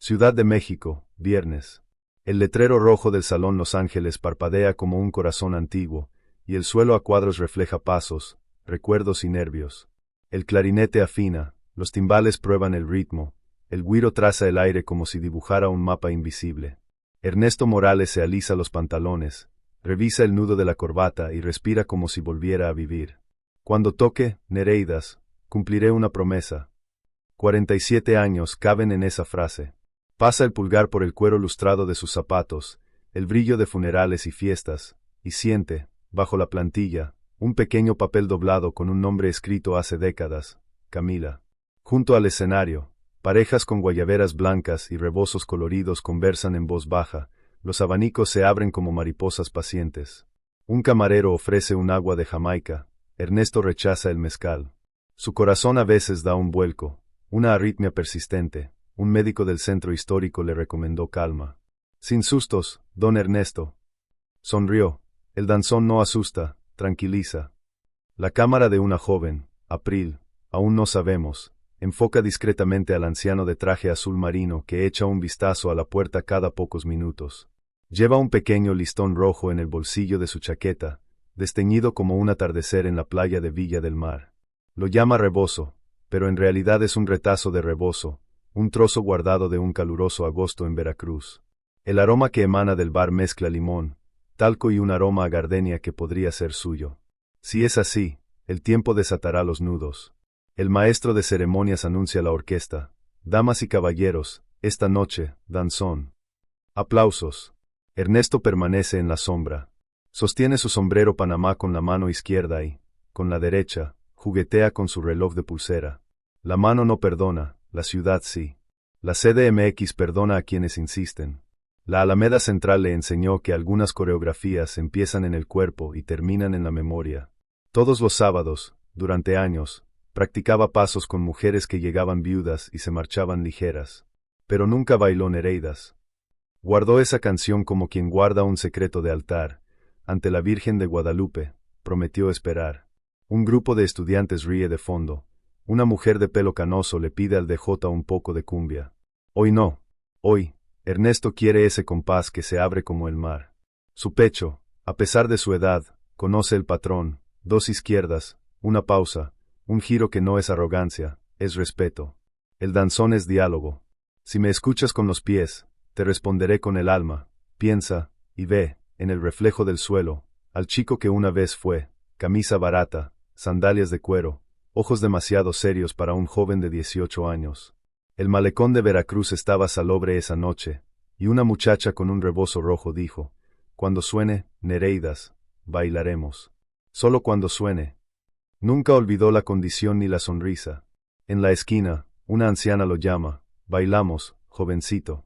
Ciudad de México, viernes. El letrero rojo del Salón Los Ángeles parpadea como un corazón antiguo, y el suelo a cuadros refleja pasos, recuerdos y nervios. El clarinete afina, los timbales prueban el ritmo, el güiro traza el aire como si dibujara un mapa invisible. Ernesto Morales se alisa los pantalones, revisa el nudo de la corbata y respira como si volviera a vivir. Cuando toque, Nereidas, cumpliré una promesa. 47 años caben en esa frase. Pasa el pulgar por el cuero lustrado de sus zapatos, el brillo de funerales y fiestas, y siente, bajo la plantilla, un pequeño papel doblado con un nombre escrito hace décadas, Camila. Junto al escenario, parejas con guayaberas blancas y rebozos coloridos conversan en voz baja, los abanicos se abren como mariposas pacientes. Un camarero ofrece un agua de Jamaica, Ernesto rechaza el mezcal. Su corazón a veces da un vuelco, una arritmia persistente. Un médico del centro histórico le recomendó calma. Sin sustos, don Ernesto. Sonrió. El danzón no asusta, tranquiliza. La cámara de una joven, April, aún no sabemos, enfoca discretamente al anciano de traje azul marino que echa un vistazo a la puerta cada pocos minutos. Lleva un pequeño listón rojo en el bolsillo de su chaqueta, desteñido como un atardecer en la playa de Villa del Mar. Lo llama rebozo, pero en realidad es un retazo de rebozo, un trozo guardado de un caluroso agosto en Veracruz. El aroma que emana del bar mezcla limón, talco y un aroma a gardenia que podría ser suyo. Si es así, el tiempo desatará los nudos. El maestro de ceremonias anuncia la orquesta. Damas y caballeros, esta noche, danzón. Aplausos. Ernesto permanece en la sombra. Sostiene su sombrero Panamá con la mano izquierda y, con la derecha, juguetea con su reloj de pulsera. La mano no perdona. La ciudad sí. La CDMX perdona a quienes insisten. La Alameda Central le enseñó que algunas coreografías empiezan en el cuerpo y terminan en la memoria. Todos los sábados, durante años, practicaba pasos con mujeres que llegaban viudas y se marchaban ligeras. Pero nunca bailó Nereidas. Guardó esa canción como quien guarda un secreto de altar. Ante la Virgen de Guadalupe, prometió esperar. Un grupo de estudiantes ríe de fondo. Una mujer de pelo canoso le pide al DJ un poco de cumbia. Hoy no. Hoy, Ernesto quiere ese compás que se abre como el mar. Su pecho, a pesar de su edad, conoce el patrón, dos izquierdas, una pausa, un giro que no es arrogancia, es respeto. El danzón es diálogo. Si me escuchas con los pies, te responderé con el alma. Piensa, y ve, en el reflejo del suelo, al chico que una vez fue, camisa barata, sandalias de cuero, ojos demasiado serios para un joven de 18 años. El malecón de Veracruz estaba salobre esa noche, y una muchacha con un rebozo rojo dijo, cuando suene, Nereidas, bailaremos. Solo cuando suene. Nunca olvidó la condición ni la sonrisa. En la esquina, una anciana lo llama, bailamos, jovencito.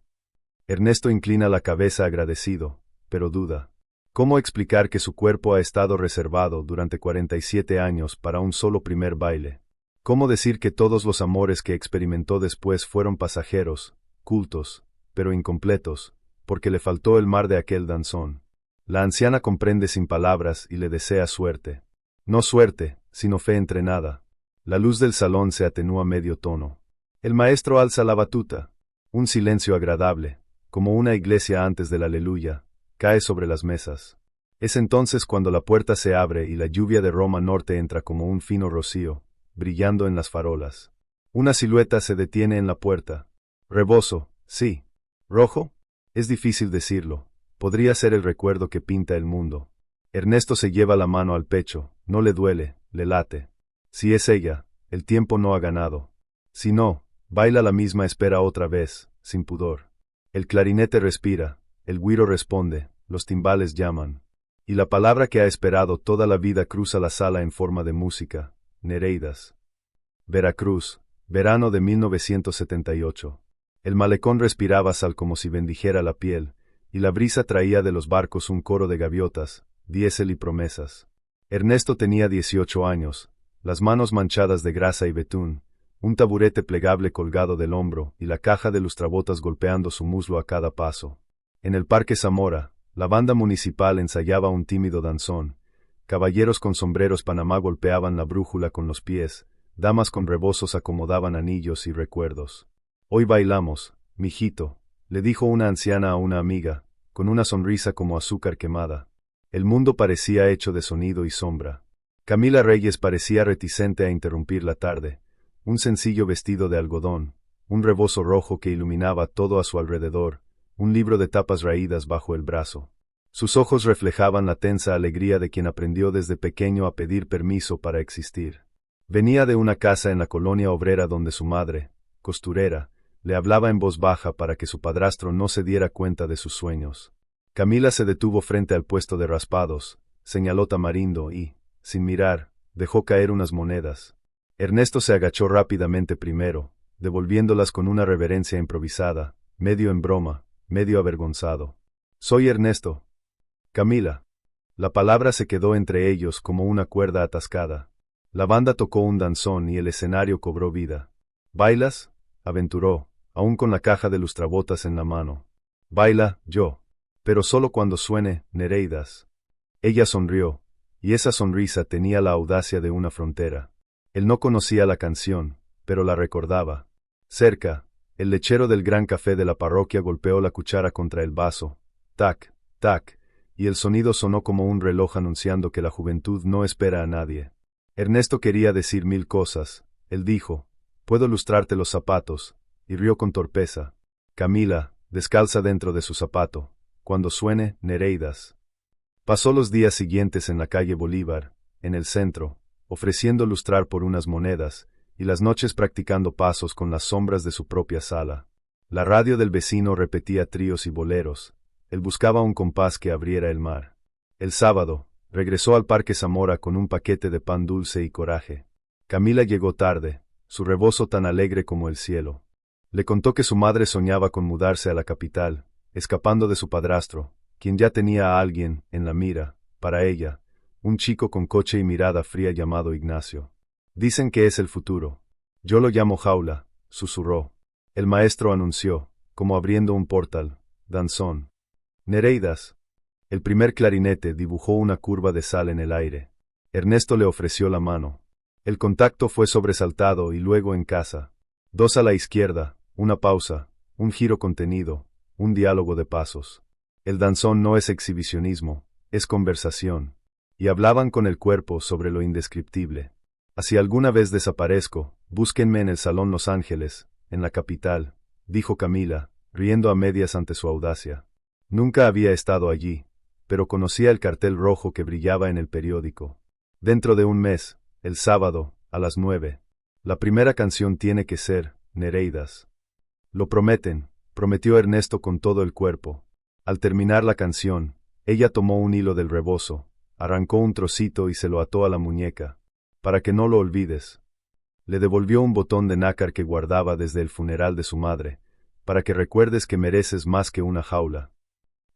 Ernesto inclina la cabeza agradecido, pero duda. ¿Cómo explicar que su cuerpo ha estado reservado durante 47 años para un solo primer baile? ¿Cómo decir que todos los amores que experimentó después fueron pasajeros, cultos, pero incompletos, porque le faltó el mar de aquel danzón? La anciana comprende sin palabras y le desea suerte. No suerte, sino fe entrenada. La luz del salón se atenúa medio tono. El maestro alza la batuta. Un silencio agradable, como una iglesia antes del aleluya, cae sobre las mesas. Es entonces cuando la puerta se abre y la lluvia de Roma Norte entra como un fino rocío, brillando en las farolas. Una silueta se detiene en la puerta. Rebozo, sí. ¿Rojo? Es difícil decirlo. Podría ser el recuerdo que pinta el mundo. Ernesto se lleva la mano al pecho, no le duele, le late. Si es ella, el tiempo no ha ganado. Si no, baila la misma espera otra vez, sin pudor. El clarinete respira, el güiro responde, los timbales llaman. Y la palabra que ha esperado toda la vida cruza la sala en forma de música, Nereidas. Veracruz, verano de 1978. El malecón respiraba sal como si bendijera la piel, y la brisa traía de los barcos un coro de gaviotas, diésel y promesas. Ernesto tenía 18 años, las manos manchadas de grasa y betún, un taburete plegable colgado del hombro y la caja de lustrabotas golpeando su muslo a cada paso. En el Parque Zamora, la banda municipal ensayaba un tímido danzón. Caballeros con sombreros Panamá golpeaban la brújula con los pies, damas con rebozos acomodaban anillos y recuerdos. Hoy bailamos, mijito, le dijo una anciana a una amiga, con una sonrisa como azúcar quemada. El mundo parecía hecho de sonido y sombra. Camila Reyes parecía reticente a interrumpir la tarde. Un sencillo vestido de algodón, un rebozo rojo que iluminaba todo a su alrededor, un libro de tapas raídas bajo el brazo. Sus ojos reflejaban la tensa alegría de quien aprendió desde pequeño a pedir permiso para existir. Venía de una casa en la colonia obrera donde su madre, costurera, le hablaba en voz baja para que su padrastro no se diera cuenta de sus sueños. Camila se detuvo frente al puesto de raspados, señaló Tamarindo y, sin mirar, dejó caer unas monedas. Ernesto se agachó rápidamente primero, devolviéndolas con una reverencia improvisada, medio en broma, medio avergonzado. «Soy Ernesto». «Camila». La palabra se quedó entre ellos como una cuerda atascada. La banda tocó un danzón y el escenario cobró vida. «¿Bailas?», aventuró, aún con la caja de lustrabotas en la mano. «Baila, yo. Pero solo cuando suene Nereidas». Ella sonrió, y esa sonrisa tenía la audacia de una frontera. Él no conocía la canción, pero la recordaba. Cerca, el lechero del gran café de la parroquia golpeó la cuchara contra el vaso. Tac, tac, y el sonido sonó como un reloj anunciando que la juventud no espera a nadie. Ernesto quería decir mil cosas. Él dijo, «Puedo lustrarte los zapatos», y rió con torpeza. Camila, descalza dentro de su zapato. «Cuando suene Nereidas». Pasó los días siguientes en la calle Bolívar, en el centro, ofreciendo lustrar por unas monedas, y las noches practicando pasos con las sombras de su propia sala. La radio del vecino repetía tríos y boleros. Él buscaba un compás que abriera el mar. El sábado, regresó al Parque Zamora con un paquete de pan dulce y coraje. Camila llegó tarde, su rebozo tan alegre como el cielo. Le contó que su madre soñaba con mudarse a la capital, escapando de su padrastro, quien ya tenía a alguien en la mira, para ella, un chico con coche y mirada fría llamado Ignacio. «Dicen que es el futuro. Yo lo llamo jaula», susurró. El maestro anunció, como abriendo un portal, «Danzón. Nereidas». El primer clarinete dibujó una curva de sal en el aire. Ernesto le ofreció la mano. El contacto fue sobresaltado y luego en casa. Dos a la izquierda, una pausa, un giro contenido, un diálogo de pasos. El danzón no es exhibicionismo, es conversación. Y hablaban con el cuerpo sobre lo indescriptible. «Si alguna vez desaparezco, búsquenme en el Salón Los Ángeles, en la capital», dijo Camila, riendo a medias ante su audacia. Nunca había estado allí, pero conocía el cartel rojo que brillaba en el periódico. «Dentro de un mes, el sábado, a las 9. La primera canción tiene que ser Nereidas». «Lo prometen», prometió Ernesto con todo el cuerpo. Al terminar la canción, ella tomó un hilo del rebozo, arrancó un trocito y se lo ató a la muñeca. «Para que no lo olvides». Le devolvió un botón de nácar que guardaba desde el funeral de su madre, «para que recuerdes que mereces más que una jaula».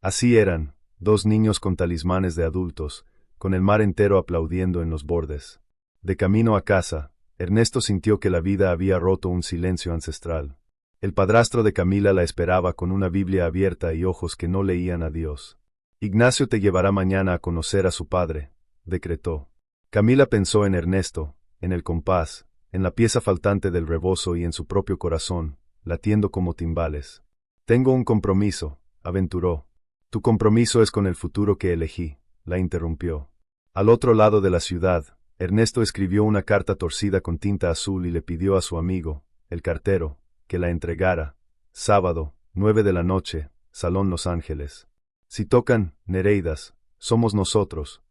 Así eran, dos niños con talismanes de adultos, con el mar entero aplaudiendo en los bordes. De camino a casa, Ernesto sintió que la vida había roto un silencio ancestral. El padrastro de Camila la esperaba con una Biblia abierta y ojos que no leían a Dios. «Ignacio te llevará mañana a conocer a su padre», decretó. Camila pensó en Ernesto, en el compás, en la pieza faltante del rebozo y en su propio corazón, latiendo como timbales. «Tengo un compromiso», aventuró. «Tu compromiso es con el futuro que elegí», la interrumpió. Al otro lado de la ciudad, Ernesto escribió una carta torcida con tinta azul y le pidió a su amigo, el cartero, que la entregara. «Sábado, 9 de la noche, Salón Los Ángeles. Si tocan Nereidas, somos nosotros».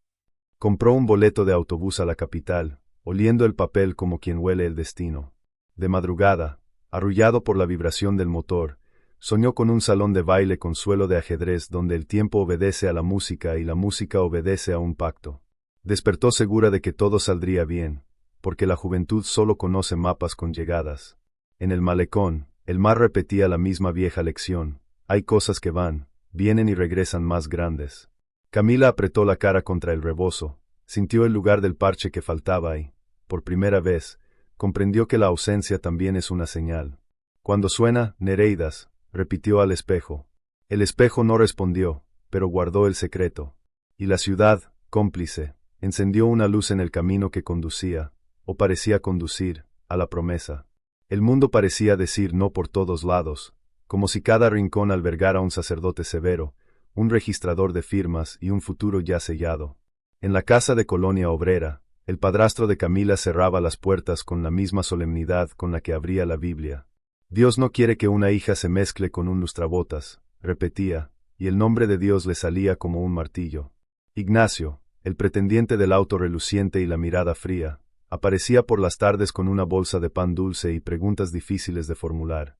Compró un boleto de autobús a la capital, oliendo el papel como quien huele el destino. De madrugada, arrullado por la vibración del motor, soñó con un salón de baile con suelo de ajedrez donde el tiempo obedece a la música y la música obedece a un pacto. Despertó segura de que todo saldría bien, porque la juventud solo conoce mapas con llegadas. En el malecón, el mar repetía la misma vieja lección: hay cosas que van, vienen y regresan más grandes. Camila apretó la cara contra el rebozo, sintió el lugar del parche que faltaba y, por primera vez, comprendió que la ausencia también es una señal. «Cuando suena Nereidas», repitió al espejo. El espejo no respondió, pero guardó el secreto. Y la ciudad, cómplice, encendió una luz en el camino que conducía, o parecía conducir, a la promesa. El mundo parecía decir no por todos lados, como si cada rincón albergara un sacerdote severo, un registrador de firmas y un futuro ya sellado. En la casa de Colonia Obrera, el padrastro de Camila cerraba las puertas con la misma solemnidad con la que abría la Biblia. Dios no quiere que una hija se mezcle con un lustrabotas, repetía, y el nombre de Dios le salía como un martillo. Ignacio, el pretendiente del auto reluciente y la mirada fría, aparecía por las tardes con una bolsa de pan dulce y preguntas difíciles de formular.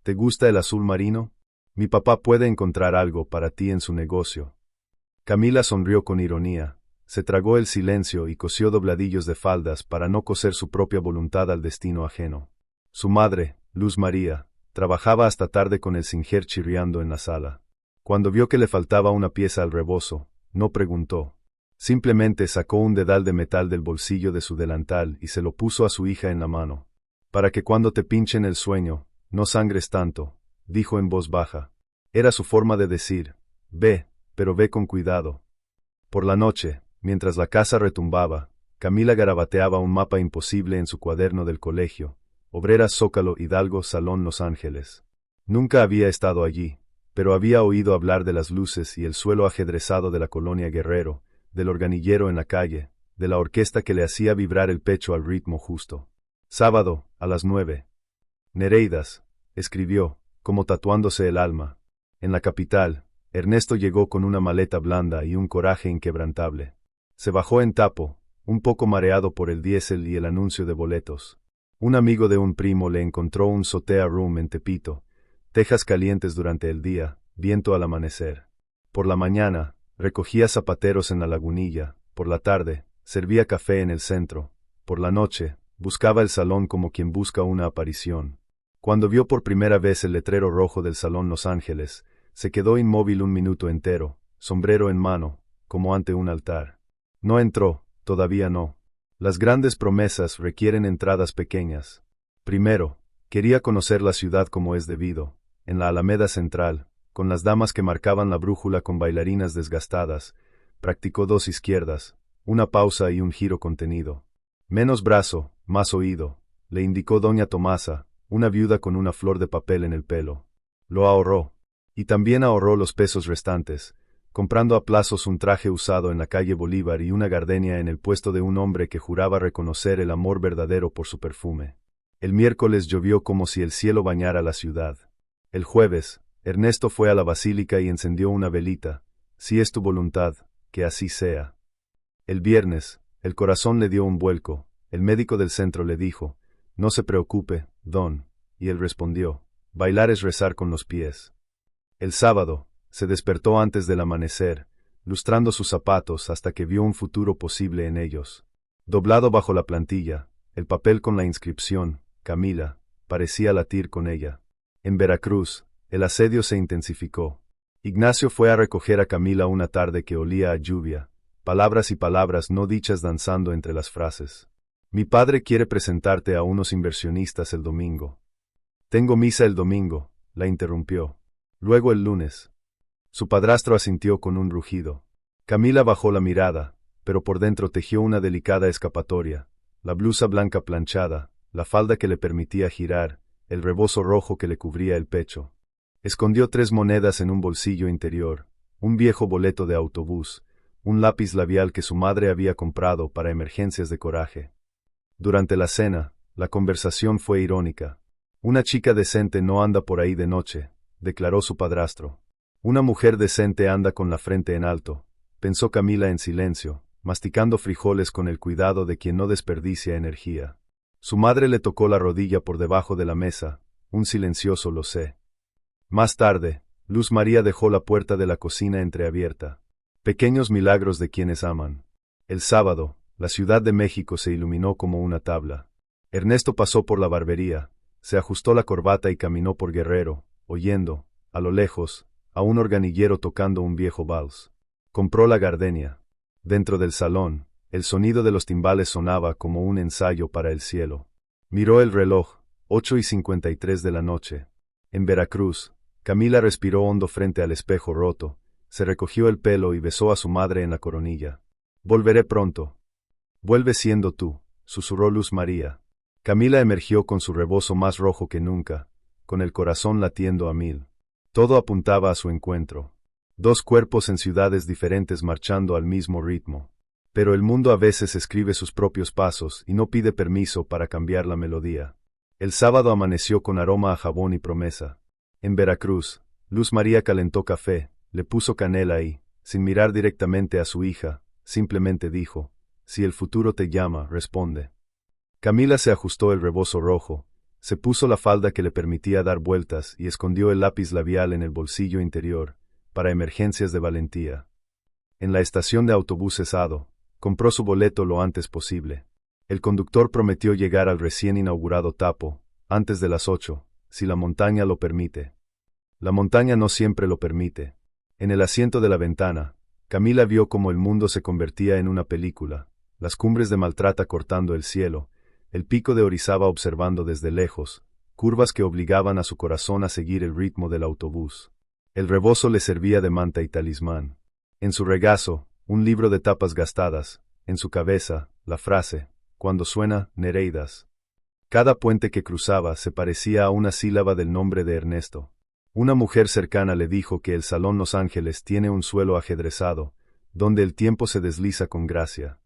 ¿Te gusta el azul marino? Mi papá puede encontrar algo para ti en su negocio. Camila sonrió con ironía, se tragó el silencio y cosió dobladillos de faldas para no coser su propia voluntad al destino ajeno. Su madre, Luz María, trabajaba hasta tarde con el Singer chirriando en la sala. Cuando vio que le faltaba una pieza al rebozo, no preguntó. Simplemente sacó un dedal de metal del bolsillo de su delantal y se lo puso a su hija en la mano. Para que cuando te pinchen el sueño, no sangres tanto, dijo en voz baja. Era su forma de decir, ve, pero ve con cuidado. Por la noche, mientras la casa retumbaba, Camila garabateaba un mapa imposible en su cuaderno del colegio, Obreras Zócalo Hidalgo Salón Los Ángeles. Nunca había estado allí, pero había oído hablar de las luces y el suelo ajedrezado de la colonia Guerrero, del organillero en la calle, de la orquesta que le hacía vibrar el pecho al ritmo justo. Sábado, a las 9. Nereidas, escribió, como tatuándose el alma. En la capital, Ernesto llegó con una maleta blanda y un coraje inquebrantable. Se bajó en Tapo, un poco mareado por el diésel y el anuncio de boletos. Un amigo de un primo le encontró un sotea room en Tepito, tejas calientes durante el día, viento al amanecer. Por la mañana, recogía zapateros en la lagunilla, por la tarde, servía café en el centro, por la noche, buscaba el salón como quien busca una aparición. Cuando vio por primera vez el letrero rojo del Salón Los Ángeles, se quedó inmóvil un minuto entero, sombrero en mano, como ante un altar. No entró, todavía no. Las grandes promesas requieren entradas pequeñas. Primero, quería conocer la ciudad como es debido, en la Alameda Central, con las damas que marcaban la brújula con bailarinas desgastadas, practicó 2 izquierdas, una pausa y un giro contenido. Menos brazo, más oído, le indicó doña Tomasa, una viuda con una flor de papel en el pelo. Lo ahorró. Y también ahorró los pesos restantes, comprando a plazos un traje usado en la calle Bolívar y una gardenia en el puesto de un hombre que juraba reconocer el amor verdadero por su perfume. El miércoles llovió como si el cielo bañara la ciudad. El jueves, Ernesto fue a la basílica y encendió una velita. Si es tu voluntad, que así sea. El viernes, el corazón le dio un vuelco. El médico del centro le dijo, no se preocupe, don, y él respondió, bailar es rezar con los pies. El sábado, se despertó antes del amanecer, lustrando sus zapatos hasta que vio un futuro posible en ellos. Doblado bajo la plantilla, el papel con la inscripción, Camila, parecía latir con ella. En Veracruz, el asedio se intensificó. Ignacio fue a recoger a Camila una tarde que olía a lluvia, palabras y palabras no dichas danzando entre las frases. Mi padre quiere presentarte a unos inversionistas el domingo. Tengo misa el domingo, la interrumpió. Luego el lunes. Su padrastro asintió con un rugido. Camila bajó la mirada, pero por dentro tejió una delicada escapatoria, la blusa blanca planchada, la falda que le permitía girar, el rebozo rojo que le cubría el pecho. Escondió 3 monedas en un bolsillo interior, un viejo boleto de autobús, un lápiz labial que su madre había comprado para emergencias de coraje. Durante la cena, la conversación fue irónica. Una chica decente no anda por ahí de noche, declaró su padrastro. Una mujer decente anda con la frente en alto, pensó Camila en silencio, masticando frijoles con el cuidado de quien no desperdicia energía. Su madre le tocó la rodilla por debajo de la mesa, un silencioso lo sé. Más tarde, Luz María dejó la puerta de la cocina entreabierta. Pequeños milagros de quienes aman. El sábado, la Ciudad de México se iluminó como una tabla. Ernesto pasó por la barbería, se ajustó la corbata y caminó por Guerrero, oyendo, a lo lejos, a un organillero tocando un viejo vals. Compró la gardenia. Dentro del salón, el sonido de los timbales sonaba como un ensayo para el cielo. Miró el reloj, 8:53 de la noche. En Veracruz, Camila respiró hondo frente al espejo roto, se recogió el pelo y besó a su madre en la coronilla. Volveré pronto. Vuelve siendo tú, susurró Luz María. Camila emergió con su rebozo más rojo que nunca, con el corazón latiendo a mil. Todo apuntaba a su encuentro. Dos cuerpos en ciudades diferentes marchando al mismo ritmo. Pero el mundo a veces escribe sus propios pasos y no pide permiso para cambiar la melodía. El sábado amaneció con aroma a jabón y promesa. En Veracruz, Luz María calentó café, le puso canela y, sin mirar directamente a su hija, simplemente dijo: si el futuro te llama, responde. Camila se ajustó el rebozo rojo, se puso la falda que le permitía dar vueltas y escondió el lápiz labial en el bolsillo interior, para emergencias de valentía. En la estación de autobuses Ado, compró su boleto lo antes posible. El conductor prometió llegar al recién inaugurado Tapo, antes de las 8, si la montaña lo permite. La montaña no siempre lo permite. En el asiento de la ventana, Camila vio cómo el mundo se convertía en una película, las cumbres de Maltrata cortando el cielo, el pico de Orizaba observando desde lejos, curvas que obligaban a su corazón a seguir el ritmo del autobús. El rebozo le servía de manta y talismán. En su regazo, un libro de tapas gastadas, en su cabeza, la frase: cuando suena, Nereidas. Cada puente que cruzaba se parecía a una sílaba del nombre de Ernesto. Una mujer cercana le dijo que el Salón Los Ángeles tiene un suelo ajedrezado, donde el tiempo se desliza con gracia.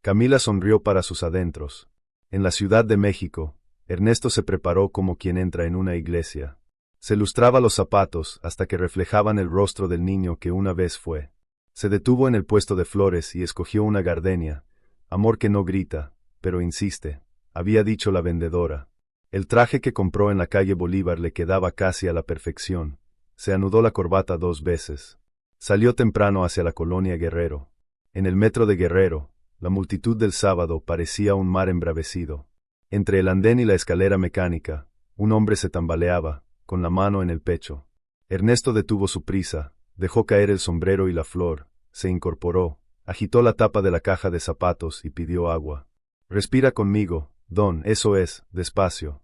Camila sonrió para sus adentros. En la Ciudad de México, Ernesto se preparó como quien entra en una iglesia. Se lustraba los zapatos hasta que reflejaban el rostro del niño que una vez fue. Se detuvo en el puesto de flores y escogió una gardenia. Amor que no grita, pero insiste, había dicho la vendedora. El traje que compró en la calle Bolívar le quedaba casi a la perfección. Se anudó la corbata 2 veces. Salió temprano hacia la colonia Guerrero. En el metro de Guerrero, la multitud del sábado parecía un mar embravecido. Entre el andén y la escalera mecánica, un hombre se tambaleaba, con la mano en el pecho. Ernesto detuvo su prisa, dejó caer el sombrero y la flor, se incorporó, agitó la tapa de la caja de zapatos y pidió agua. Respira conmigo, don, eso es, despacio.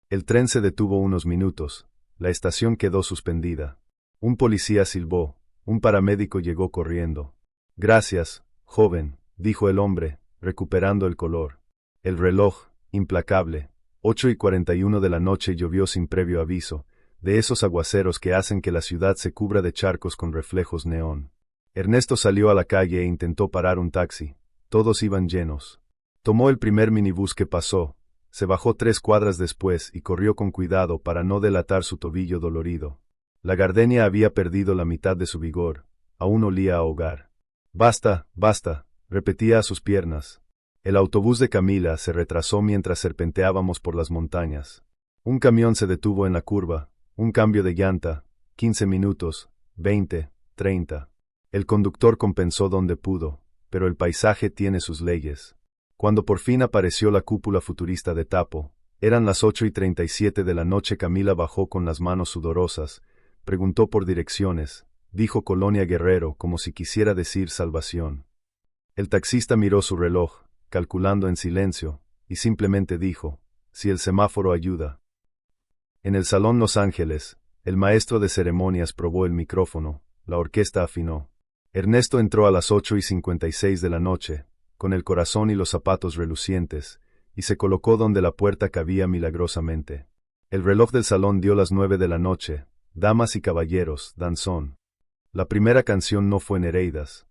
El tren se detuvo unos minutos, la estación quedó suspendida. Un policía silbó, un paramédico llegó corriendo. Gracias, joven, dijo el hombre, recuperando el color. El reloj, implacable, 8:41 de la noche, llovió sin previo aviso, de esos aguaceros que hacen que la ciudad se cubra de charcos con reflejos neón. Ernesto salió a la calle e intentó parar un taxi. Todos iban llenos. Tomó el primer minibús que pasó, se bajó 3 cuadras después y corrió con cuidado para no delatar su tobillo dolorido. La gardenia había perdido la mitad de su vigor, aún olía a hogar. Basta, basta, repetía a sus piernas. El autobús de Camila se retrasó mientras serpenteábamos por las montañas. Un camión se detuvo en la curva, un cambio de llanta, 15 minutos, 20, 30. El conductor compensó donde pudo, pero el paisaje tiene sus leyes. Cuando por fin apareció la cúpula futurista de Tapo, eran las 8:37 de la noche. Camila bajó con las manos sudorosas, preguntó por direcciones, dijo Colonia Guerrero como si quisiera decir salvación. El taxista miró su reloj, calculando en silencio, y simplemente dijo: si el semáforo ayuda. En el Salón Los Ángeles, el maestro de ceremonias probó el micrófono, la orquesta afinó. Ernesto entró a las 8:56 de la noche, con el corazón y los zapatos relucientes, y se colocó donde la puerta cabía milagrosamente. El reloj del salón dio las 9 de la noche. Damas y caballeros, danzón. La primera canción no fue Nereidas.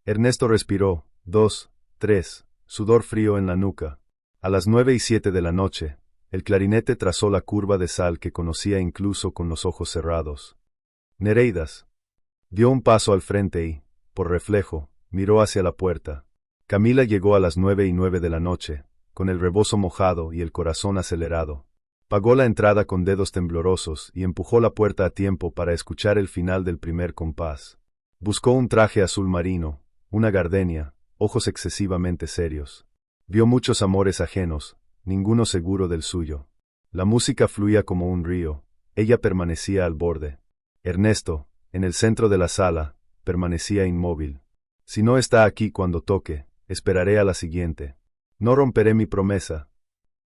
Ernesto respiró, 2, 3, sudor frío en la nuca. A las 9:07 de la noche, el clarinete trazó la curva de sal que conocía incluso con los ojos cerrados. Nereidas. Dio un paso al frente y, por reflejo, miró hacia la puerta. Camila llegó a las 9:09 de la noche, con el rebozo mojado y el corazón acelerado. Pagó la entrada con dedos temblorosos y empujó la puerta a tiempo para escuchar el final del primer compás. Buscó un traje azul marino, una gardenia, ojos excesivamente serios. Vio muchos amores ajenos, ninguno seguro del suyo. La música fluía como un río, ella permanecía al borde. Ernesto, en el centro de la sala, permanecía inmóvil. Si no está aquí cuando toque, esperaré a la siguiente. No romperé mi promesa.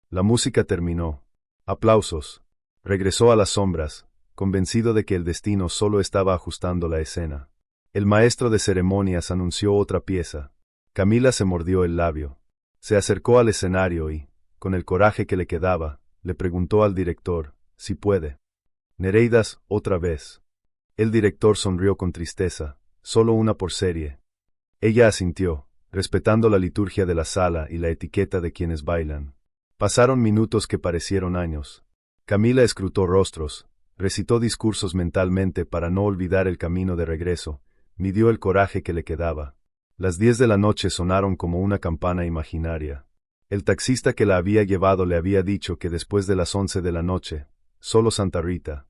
La música terminó. Aplausos. Regresó a las sombras, convencido de que el destino solo estaba ajustando la escena. El maestro de ceremonias anunció otra pieza. Camila se mordió el labio. Se acercó al escenario y, con el coraje que le quedaba, le preguntó al director: si puede. Nereidas, otra vez. El director sonrió con tristeza. Solo una por serie. Ella asintió, respetando la liturgia de la sala y la etiqueta de quienes bailan. Pasaron minutos que parecieron años. Camila escrutó rostros, recitó discursos mentalmente para no olvidar el camino de regreso, midió el coraje que le quedaba. Las 10 de la noche sonaron como una campana imaginaria. El taxista que la había llevado le había dicho que después de las 11 de la noche, solo Santa Rita.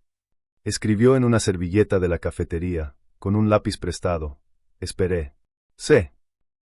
Escribió en una servilleta de la cafetería, con un lápiz prestado. Esperé. Sé.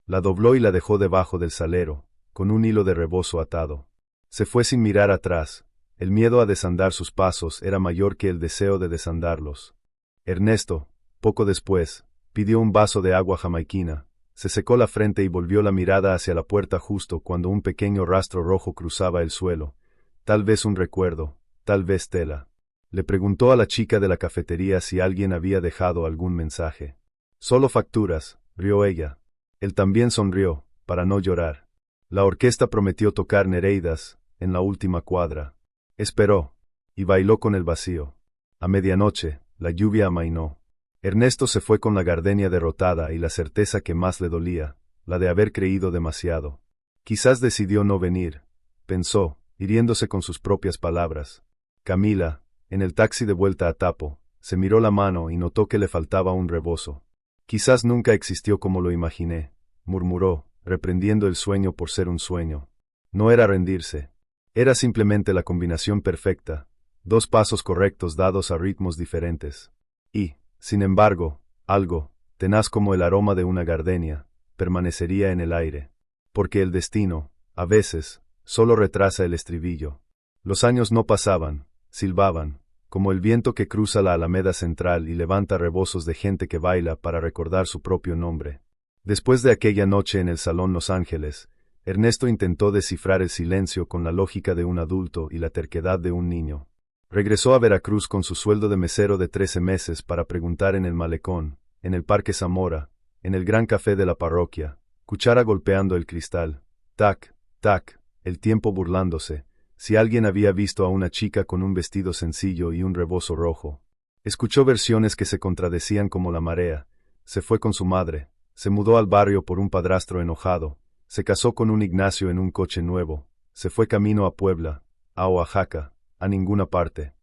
La dobló y la dejó debajo del salero, con un hilo de rebozo atado. Se fue sin mirar atrás. El miedo a desandar sus pasos era mayor que el deseo de desandarlos. Ernesto, poco después, pidió un vaso de agua jamaiquina, se secó la frente y volvió la mirada hacia la puerta justo cuando un pequeño rastro rojo cruzaba el suelo. Tal vez un recuerdo, tal vez tela. Le preguntó a la chica de la cafetería si alguien había dejado algún mensaje. Solo facturas, rió ella. Él también sonrió, para no llorar. La orquesta prometió tocar Nereidas, en la última cuadra. Esperó, y bailó con el vacío. A medianoche, la lluvia amainó. Ernesto se fue con la gardenia derrotada y la certeza que más le dolía, la de haber creído demasiado. Quizás decidió no venir, pensó, hiriéndose con sus propias palabras. Camila, en el taxi de vuelta a Tapo, se miró la mano y notó que le faltaba un rebozo. Quizás nunca existió como lo imaginé, murmuró, reprendiendo el sueño por ser un sueño. No era rendirse. Era simplemente la combinación perfecta, 2 pasos correctos dados a ritmos diferentes. Y, sin embargo, algo, tenaz como el aroma de una gardenia, permanecería en el aire. Porque el destino, a veces, solo retrasa el estribillo. Los años no pasaban, silbaban, como el viento que cruza la alameda central y levanta rebozos de gente que baila para recordar su propio nombre. Después de aquella noche en el Salón Los Ángeles, Ernesto intentó descifrar el silencio con la lógica de un adulto y la terquedad de un niño. Regresó a Veracruz con su sueldo de mesero de 13 meses para preguntar en el malecón, en el Parque Zamora, en el gran café de la parroquia, cuchara golpeando el cristal, tac, tac, el tiempo burlándose, si alguien había visto a una chica con un vestido sencillo y un rebozo rojo. Escuchó versiones que se contradecían como la marea, se fue con su madre, se mudó al barrio por un padrastro enojado, se casó con un Ignacio en un coche nuevo, se fue camino a Puebla, a Oaxaca, a ninguna parte.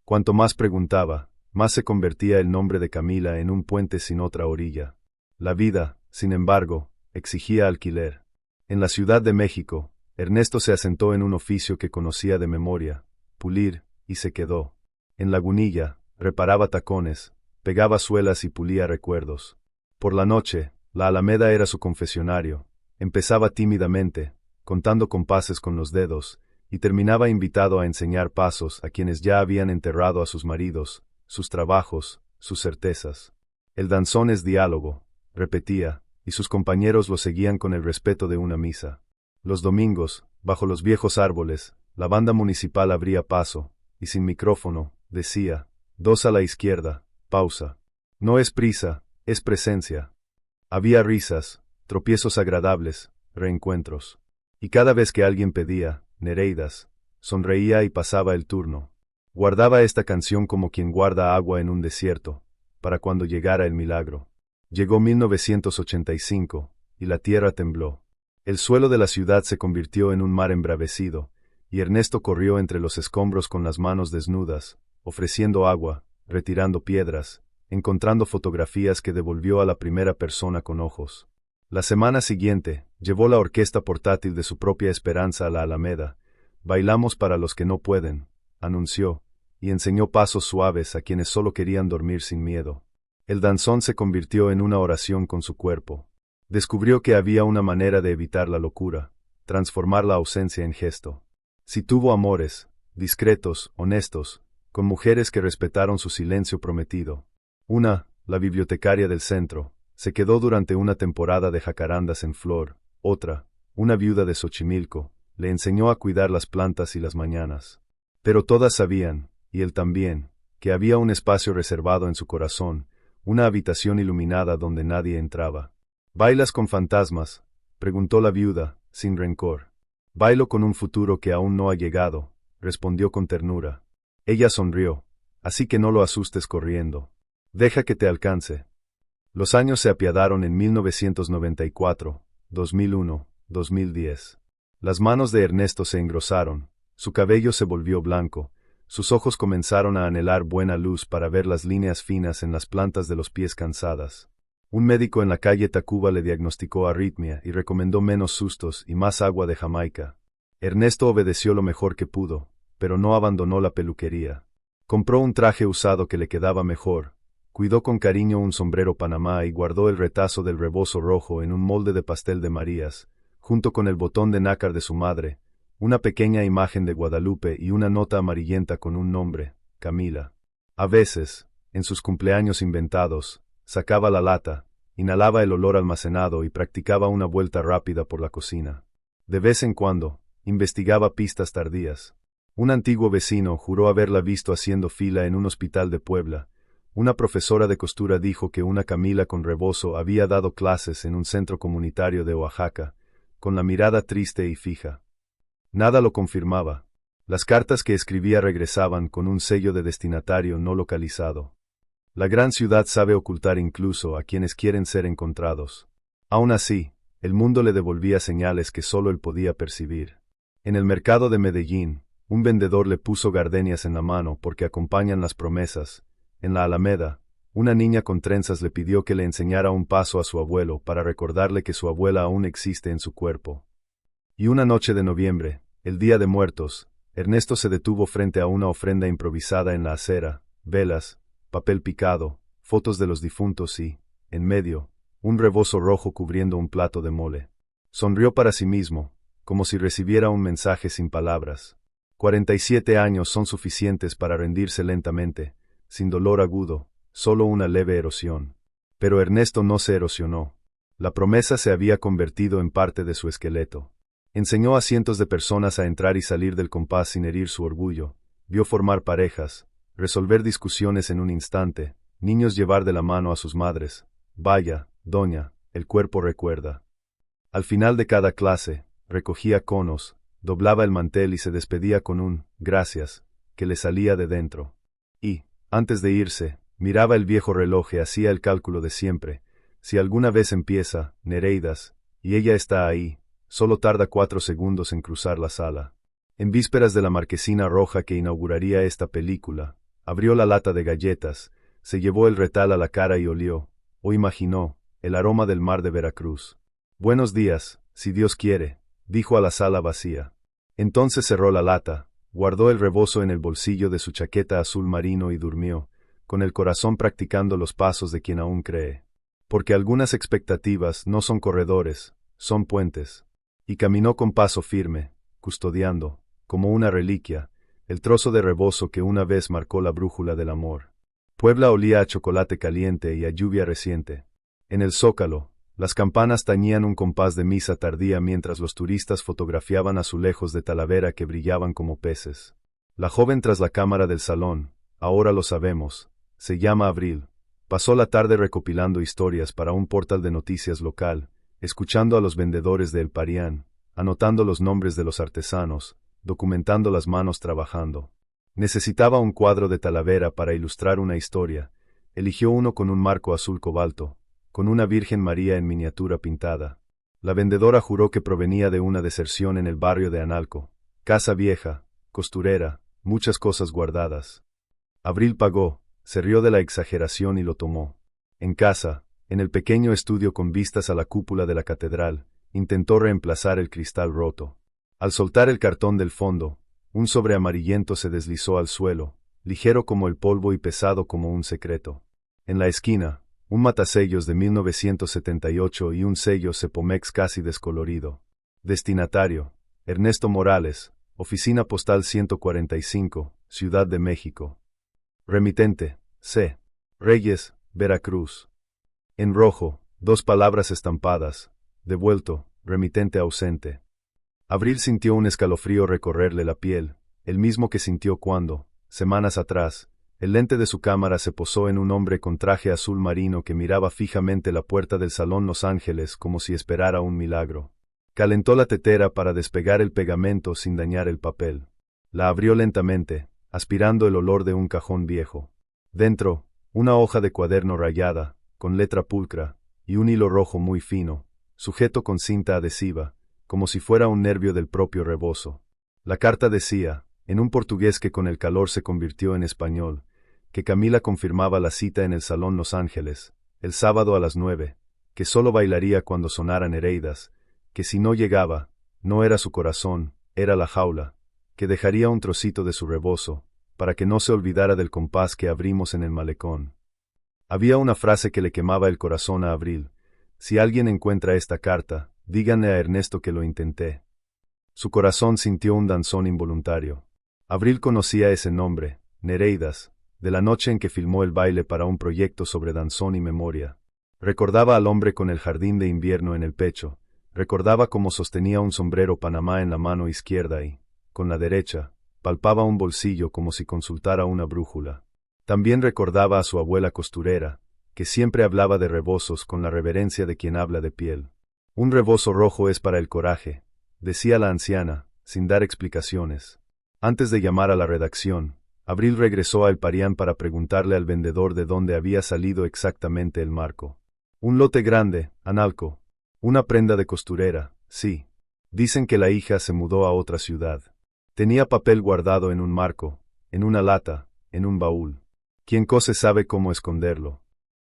Cuanto más preguntaba, más se convertía el nombre de Camila en un puente sin otra orilla. La vida, sin embargo, exigía alquiler. En la Ciudad de México, Ernesto se asentó en un oficio que conocía de memoria, pulir, y se quedó. En Lagunilla, reparaba tacones, pegaba suelas y pulía recuerdos. Por la noche, la Alameda era su confesionario. Empezaba tímidamente, contando compases con los dedos, y terminaba invitado a enseñar pasos a quienes ya habían enterrado a sus maridos, sus trabajos, sus certezas. El danzón es diálogo, repetía, y sus compañeros lo seguían con el respeto de una misa. Los domingos, bajo los viejos árboles, la banda municipal abría paso, y sin micrófono, decía, 2 a la izquierda, pausa. No es prisa, es presencia. Había risas, tropiezos agradables, reencuentros. Y cada vez que alguien pedía, Nereidas, sonreía y pasaba el turno. Guardaba esta canción como quien guarda agua en un desierto, para cuando llegara el milagro. Llegó 1985, y la tierra tembló. El suelo de la ciudad se convirtió en un mar embravecido, y Ernesto corrió entre los escombros con las manos desnudas, ofreciendo agua, retirando piedras, encontrando fotografías que devolvió a la primera persona con ojos. La semana siguiente, llevó la orquesta portátil de su propia esperanza a la Alameda. Bailamos para los que no pueden, anunció, y enseñó pasos suaves a quienes solo querían dormir sin miedo. El danzón se convirtió en una oración con su cuerpo. Descubrió que había una manera de evitar la locura, transformar la ausencia en gesto. Si tuvo amores, discretos, honestos, con mujeres que respetaron su silencio prometido. Una, la bibliotecaria del centro, se quedó durante una temporada de jacarandas en flor. Otra, una viuda de Xochimilco, le enseñó a cuidar las plantas y las mañanas. Pero todas sabían, y él también, que había un espacio reservado en su corazón, una habitación iluminada donde nadie entraba. ¿Bailas con fantasmas?, preguntó la viuda, sin rencor. Bailo con un futuro que aún no ha llegado, respondió con ternura. Ella sonrió. Así que no lo asustes corriendo. Deja que te alcance. Los años se apiadaron en 1994, 2001, 2010. Las manos de Ernesto se engrosaron, su cabello se volvió blanco, sus ojos comenzaron a anhelar buena luz para ver las líneas finas en las plantas de los pies cansadas. Un médico en la calle Tacuba le diagnosticó arritmia y recomendó menos sustos y más agua de Jamaica. Ernesto obedeció lo mejor que pudo, pero no abandonó la peluquería. Compró un traje usado que le quedaba mejor, cuidó con cariño un sombrero Panamá y guardó el retazo del rebozo rojo en un molde de pastel de Marías, junto con el botón de nácar de su madre, una pequeña imagen de Guadalupe y una nota amarillenta con un nombre, Camila. A veces, en sus cumpleaños inventados, sacaba la lata, inhalaba el olor almacenado y practicaba una vuelta rápida por la cocina. De vez en cuando, investigaba pistas tardías. Un antiguo vecino juró haberla visto haciendo fila en un hospital de Puebla. Una profesora de costura dijo que una Camila con rebozo había dado clases en un centro comunitario de Oaxaca, con la mirada triste y fija. Nada lo confirmaba. Las cartas que escribía regresaban con un sello de destinatario no localizado. La gran ciudad sabe ocultar incluso a quienes quieren ser encontrados. Aún así, el mundo le devolvía señales que solo él podía percibir. En el mercado de Medellín, un vendedor le puso gardenias en la mano porque acompañan las promesas. En la Alameda, una niña con trenzas le pidió que le enseñara un paso a su abuelo para recordarle que su abuela aún existe en su cuerpo. Y una noche de noviembre, el Día de Muertos, Ernesto se detuvo frente a una ofrenda improvisada en la acera, velas, papel picado, fotos de los difuntos y, en medio, un rebozo rojo cubriendo un plato de mole. Sonrió para sí mismo, como si recibiera un mensaje sin palabras. 47 años son suficientes para rendirse lentamente, sin dolor agudo, solo una leve erosión. Pero Ernesto no se erosionó. La promesa se había convertido en parte de su esqueleto. Enseñó a cientos de personas a entrar y salir del compás sin herir su orgullo, vio formar parejas, resolver discusiones en un instante, niños llevar de la mano a sus madres. Vaya, doña, el cuerpo recuerda. Al final de cada clase, recogía conos, doblaba el mantel y se despedía con un «gracias», que le salía de dentro. Y, antes de irse, miraba el viejo reloj y hacía el cálculo de siempre. Si alguna vez empieza, Nereidas, y ella está ahí, solo tarda 4 segundos en cruzar la sala. En vísperas de la marquesina roja que inauguraría esta película, abrió la lata de galletas, se llevó el retal a la cara y olió, o imaginó, el aroma del mar de Veracruz. «Buenos días, si Dios quiere», dijo a la sala vacía. Entonces cerró la lata, guardó el rebozo en el bolsillo de su chaqueta azul marino y durmió, con el corazón practicando los pasos de quien aún cree. Porque algunas expectativas no son corredores, son puentes. Y caminó con paso firme, custodiando, como una reliquia, el trozo de rebozo que una vez marcó la brújula del amor. Puebla olía a chocolate caliente y a lluvia reciente. En el zócalo, las campanas tañían un compás de misa tardía mientras los turistas fotografiaban azulejos de Talavera que brillaban como peces. La joven tras la cámara del salón, ahora lo sabemos, se llama Abril. Pasó la tarde recopilando historias para un portal de noticias local, escuchando a los vendedores de El Parián, anotando los nombres de los artesanos, documentando las manos trabajando. Necesitaba un cuadro de Talavera para ilustrar una historia. Eligió uno con un marco azul cobalto, con una Virgen María en miniatura pintada. La vendedora juró que provenía de una deserción en el barrio de Analco. Casa vieja, costurera, muchas cosas guardadas. Abril pagó, se rió de la exageración y lo tomó. En casa, en el pequeño estudio con vistas a la cúpula de la catedral, intentó reemplazar el cristal roto. Al soltar el cartón del fondo, un sobre amarillento se deslizó al suelo, ligero como el polvo y pesado como un secreto. En la esquina, un matasellos de 1978 y un sello Cepomex casi descolorido. Destinatario: Ernesto Morales, Oficina Postal 145, Ciudad de México. Remitente: C. Reyes, Veracruz. En rojo, 2 palabras estampadas. Devuelto, remitente ausente. Abril sintió un escalofrío recorrerle la piel, el mismo que sintió cuando, semanas atrás, el lente de su cámara se posó en un hombre con traje azul marino que miraba fijamente la puerta del Salón Los Ángeles como si esperara un milagro. Calentó la tetera para despegar el pegamento sin dañar el papel. La abrió lentamente, aspirando el olor de un cajón viejo. Dentro, una hoja de cuaderno rayada, con letra pulcra, y un hilo rojo muy fino, sujeto con cinta adhesiva, como si fuera un nervio del propio rebozo. La carta decía, en un portugués que con el calor se convirtió en español, que Camila confirmaba la cita en el Salón Los Ángeles, el sábado a las 9, que solo bailaría cuando sonaran Nereidas, que si no llegaba, no era su corazón, era la jaula, que dejaría un trocito de su rebozo, para que no se olvidara del compás que abrimos en el malecón. Había una frase que le quemaba el corazón a Abril: si alguien encuentra esta carta, díganle a Ernesto que lo intenté. Su corazón sintió un danzón involuntario. Abril conocía ese nombre, Nereidas, de la noche en que filmó el baile para un proyecto sobre danzón y memoria. Recordaba al hombre con el jardín de invierno en el pecho, recordaba cómo sostenía un sombrero Panamá en la mano izquierda y, con la derecha, palpaba un bolsillo como si consultara una brújula. También recordaba a su abuela costurera, que siempre hablaba de rebozos con la reverencia de quien habla de piel. Un rebozo rojo es para el coraje, decía la anciana, sin dar explicaciones. Antes de llamar a la redacción, Abril regresó a El Parián para preguntarle al vendedor de dónde había salido exactamente el marco. Un lote grande, Analco. Una prenda de costurera, sí. Dicen que la hija se mudó a otra ciudad. Tenía papel guardado en un marco, en una lata, en un baúl. Quien cose sabe cómo esconderlo.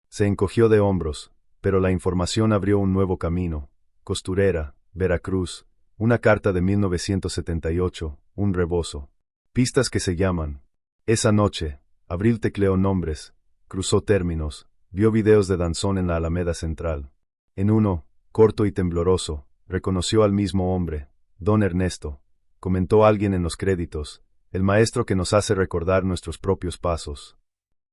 Se encogió de hombros, pero la información abrió un nuevo camino. Costurera, Veracruz, una carta de 1978, un rebozo. Pistas que se llaman. Esa noche, Abril tecleó nombres, cruzó términos, vio videos de danzón en la Alameda Central. En uno, corto y tembloroso, reconoció al mismo hombre, don Ernesto. Comentó alguien en los créditos, el maestro que nos hace recordar nuestros propios pasos.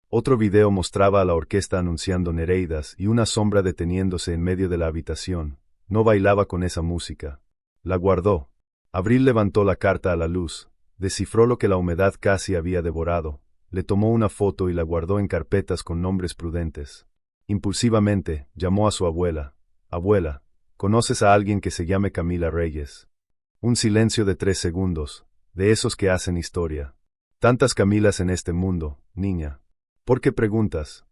Otro video mostraba a la orquesta anunciando Nereidas y una sombra deteniéndose en medio de la habitación. No bailaba con esa música. La guardó. Abril levantó la carta a la luz, descifró lo que la humedad casi había devorado, le tomó una foto y la guardó en carpetas con nombres prudentes. Impulsivamente, llamó a su abuela. Abuela, ¿conoces a alguien que se llame Camila Reyes? Un silencio de 3 segundos, de esos que hacen historia. Tantas Camilas en este mundo, niña. ¿Por qué preguntas?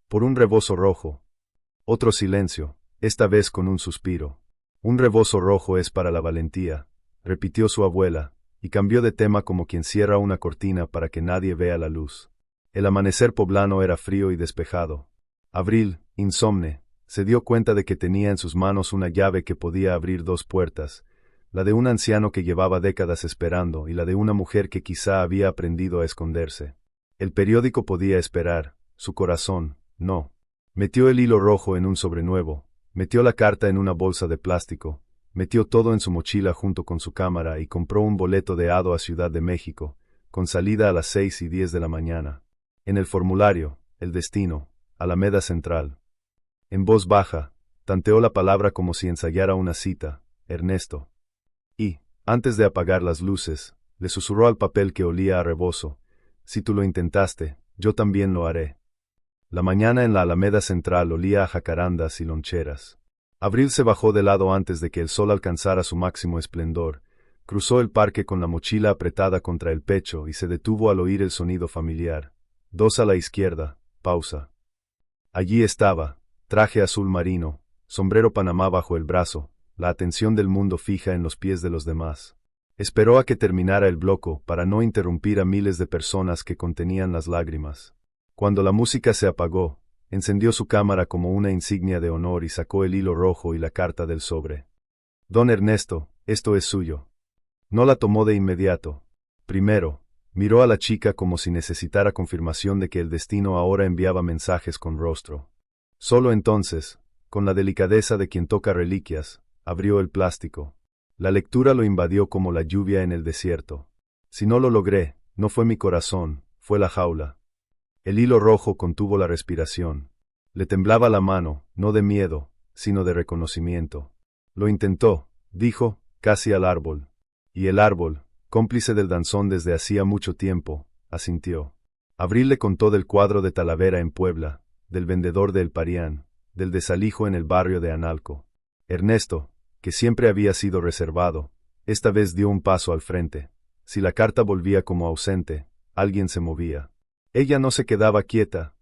Por un rebozo rojo. Otro silencio, esta vez con un suspiro. Un rebozo rojo es para la valentía, repitió su abuela, y cambió de tema como quien cierra una cortina para que nadie vea la luz. El amanecer poblano era frío y despejado. Abril, insomne, se dio cuenta de que tenía en sus manos una llave que podía abrir 2 puertas, la de un anciano que llevaba décadas esperando y la de una mujer que quizá había aprendido a esconderse. El periódico podía esperar, su corazón, no. Metió el hilo rojo en un sobrenuevo, metió la carta en una bolsa de plástico, metió todo en su mochila junto con su cámara y compró un boleto de Ado a Ciudad de México, con salida a las 6:10 de la mañana. En el formulario, el destino, Alameda Central. En voz baja, tanteó la palabra como si ensayara una cita, Ernesto. Y, antes de apagar las luces, le susurró al papel que olía a rebozo: si tú lo intentaste, yo también lo haré. La mañana en la Alameda Central olía a jacarandas y loncheras. Abril se bajó de lado antes de que el sol alcanzara su máximo esplendor, cruzó el parque con la mochila apretada contra el pecho y se detuvo al oír el sonido familiar. 2 a la izquierda, pausa. Allí estaba, traje azul marino, sombrero Panamá bajo el brazo, la atención del mundo fija en los pies de los demás. Esperó a que terminara el bloco para no interrumpir a miles de personas que contenían las lágrimas. Cuando la música se apagó, encendió su cámara como una insignia de honor y sacó el hilo rojo y la carta del sobre. Don Ernesto, esto es suyo. No la tomó de inmediato. Primero, miró a la chica como si necesitara confirmación de que el destino ahora enviaba mensajes con rostro. Solo entonces, con la delicadeza de quien toca reliquias, abrió el plástico. La lectura lo invadió como la lluvia en el desierto. Si no lo logré, no fue mi corazón, fue la jaula. El hilo rojo contuvo la respiración. Le temblaba la mano, no de miedo, sino de reconocimiento. Lo intentó, dijo, casi al árbol. Y el árbol, cómplice del danzón desde hacía mucho tiempo, asintió. Abril le contó del cuadro de Talavera en Puebla, del vendedor de El Parián, del desalijo en el barrio de Analco. Ernesto, que siempre había sido reservado, esta vez dio un paso al frente. Si la carta volvía como ausente, alguien se movía. Ella no se quedaba quieta.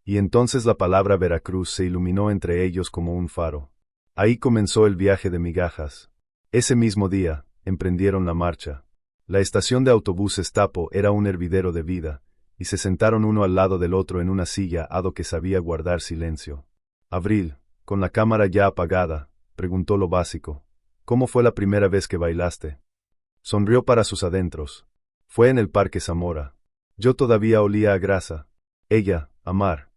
Y entonces la palabra Veracruz se iluminó entre ellos como un faro. Ahí comenzó el viaje de migajas. Ese mismo día, emprendieron la marcha. La estación de autobuses Tapo era un hervidero de vida, y se sentaron uno al lado del otro en una silla a do que sabía guardar silencio. Abril, con la cámara ya apagada, preguntó lo básico. ¿Cómo fue la primera vez que bailaste? Sonrió para sus adentros. Fue en el Parque Zamora. Yo todavía olía a grasa. Ella, a mar.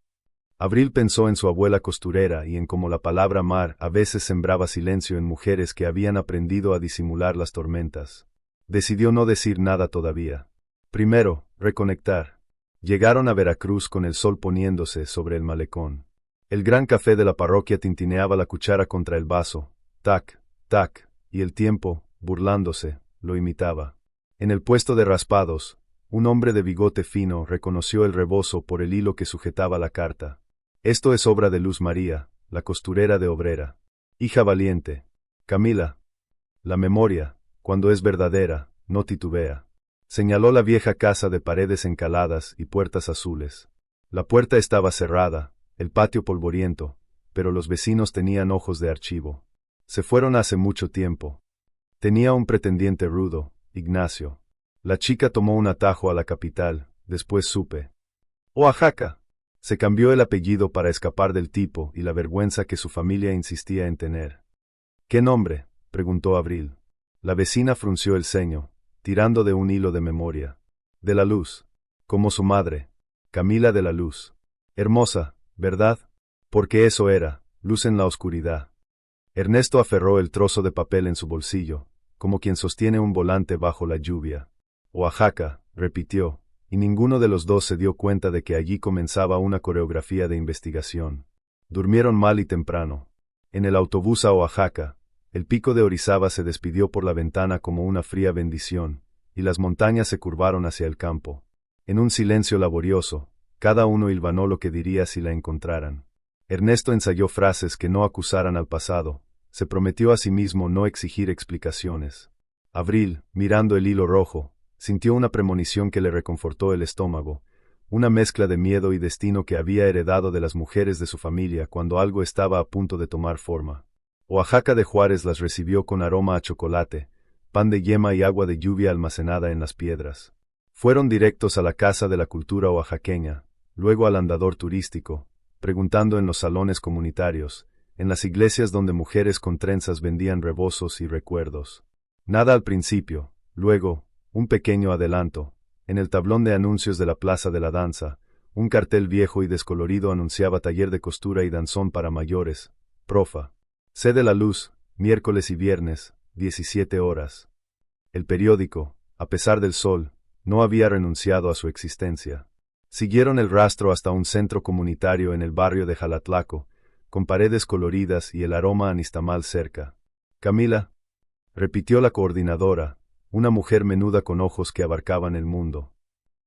Abril pensó en su abuela costurera y en cómo la palabra mar a veces sembraba silencio en mujeres que habían aprendido a disimular las tormentas. Decidió no decir nada todavía. Primero, reconectar. Llegaron a Veracruz con el sol poniéndose sobre el malecón. El gran café de la parroquia tintineaba la cuchara contra el vaso, tac, tac, y el tiempo, burlándose, lo imitaba. En el puesto de raspados, un hombre de bigote fino reconoció el rebozo por el hilo que sujetaba la carta. Esto es obra de Luz María, la costurera de Obrera. Hija valiente. Camila. La memoria, cuando es verdadera, no titubea. Señaló la vieja casa de paredes encaladas y puertas azules. La puerta estaba cerrada, el patio polvoriento, pero los vecinos tenían ojos de archivo. Se fueron hace mucho tiempo. Tenía un pretendiente rudo, Ignacio. La chica tomó un atajo a la capital, después supe. Oaxaca. Se cambió el apellido para escapar del tipo y la vergüenza que su familia insistía en tener. ¿Qué nombre?, preguntó Abril. La vecina frunció el ceño, tirando de un hilo de memoria. De la Luz. Como su madre. Camila de la Luz. Hermosa, ¿verdad? Porque eso era, luz en la oscuridad. Ernesto aferró el trozo de papel en su bolsillo, como quien sostiene un volante bajo la lluvia. Oaxaca, repitió, y ninguno de los dos se dio cuenta de que allí comenzaba una coreografía de investigación. Durmieron mal y temprano. En el autobús a Oaxaca, el pico de Orizaba se despidió por la ventana como una fría bendición, y las montañas se curvaron hacia el campo. En un silencio laborioso, cada uno hilvanó lo que diría si la encontraran. Ernesto ensayó frases que no acusaran al pasado, se prometió a sí mismo no exigir explicaciones. Abril, mirando el hilo rojo, sintió una premonición que le reconfortó el estómago, una mezcla de miedo y destino que había heredado de las mujeres de su familia cuando algo estaba a punto de tomar forma. Oaxaca de Juárez las recibió con aroma a chocolate, pan de yema y agua de lluvia almacenada en las piedras. Fueron directos a la Casa de la Cultura oaxaqueña, luego al andador turístico, preguntando en los salones comunitarios, en las iglesias donde mujeres con trenzas vendían rebozos y recuerdos. Nada al principio, luego, un pequeño adelanto. En el tablón de anuncios de la Plaza de la Danza, un cartel viejo y descolorido anunciaba taller de costura y danzón para mayores, profa. C de la Luz, miércoles y viernes, 17 horas. El periódico, a pesar del sol, no había renunciado a su existencia. Siguieron el rastro hasta un centro comunitario en el barrio de Jalatlaco, con paredes coloridas y el aroma a nixtamal cerca. Camila, repitió la coordinadora, una mujer menuda con ojos que abarcaban el mundo.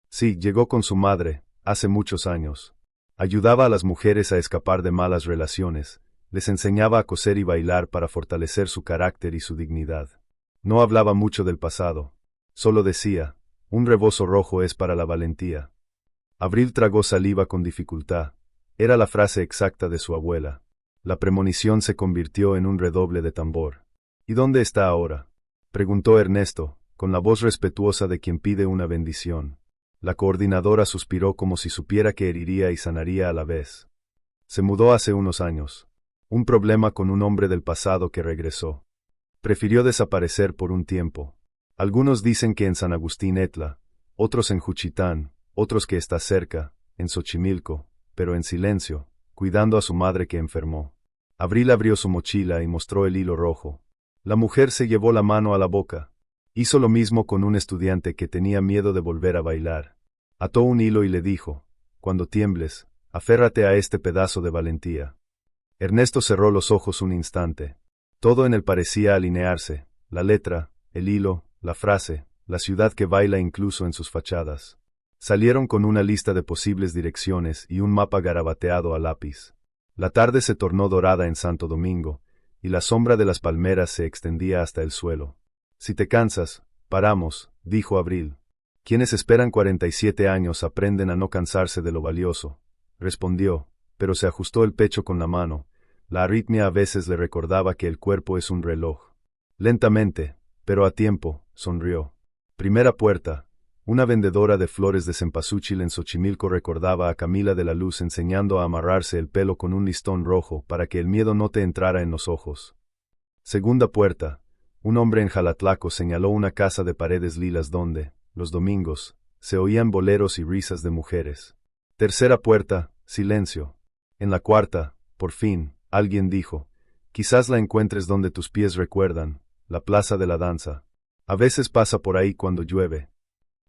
Sí, llegó con su madre, hace muchos años. Ayudaba a las mujeres a escapar de malas relaciones, les enseñaba a coser y bailar para fortalecer su carácter y su dignidad. No hablaba mucho del pasado. Solo decía, un rebozo rojo es para la valentía. Abril tragó saliva con dificultad. Era la frase exacta de su abuela. La premonición se convirtió en un redoble de tambor. ¿Y dónde está ahora?, preguntó Ernesto, con la voz respetuosa de quien pide una bendición. La coordinadora suspiró como si supiera que heriría y sanaría a la vez. Se mudó hace unos años. Un problema con un hombre del pasado que regresó. Prefirió desaparecer por un tiempo. Algunos dicen que en San Agustín Etla, otros en Juchitán, otros que está cerca, en Xochimilco, pero en silencio, cuidando a su madre que enfermó. Abril abrió su mochila y mostró el hilo rojo. La mujer se llevó la mano a la boca. Hizo lo mismo con un estudiante que tenía miedo de volver a bailar. Ató un hilo y le dijo, cuando tiembles, aférrate a este pedazo de valentía. Ernesto cerró los ojos un instante. Todo en él parecía alinearse, la letra, el hilo, la frase, la ciudad que baila incluso en sus fachadas. Salieron con una lista de posibles direcciones y un mapa garabateado a lápiz. La tarde se tornó dorada en Santo Domingo, y la sombra de las palmeras se extendía hasta el suelo. Si te cansas, paramos, dijo Abril. Quienes esperan 47 años aprenden a no cansarse de lo valioso, respondió, pero se ajustó el pecho con la mano. La arritmia a veces le recordaba que el cuerpo es un reloj. Lentamente, pero a tiempo, sonrió. Primera puerta. Una vendedora de flores de cempasúchil en Xochimilco recordaba a Camila de la Luz enseñando a amarrarse el pelo con un listón rojo para que el miedo no te entrara en los ojos. Segunda puerta. Un hombre en Jalatlaco señaló una casa de paredes lilas donde, los domingos, se oían boleros y risas de mujeres. Tercera puerta, silencio. En la cuarta, por fin, alguien dijo, quizás la encuentres donde tus pies recuerdan, la plaza de la danza. A veces pasa por ahí cuando llueve.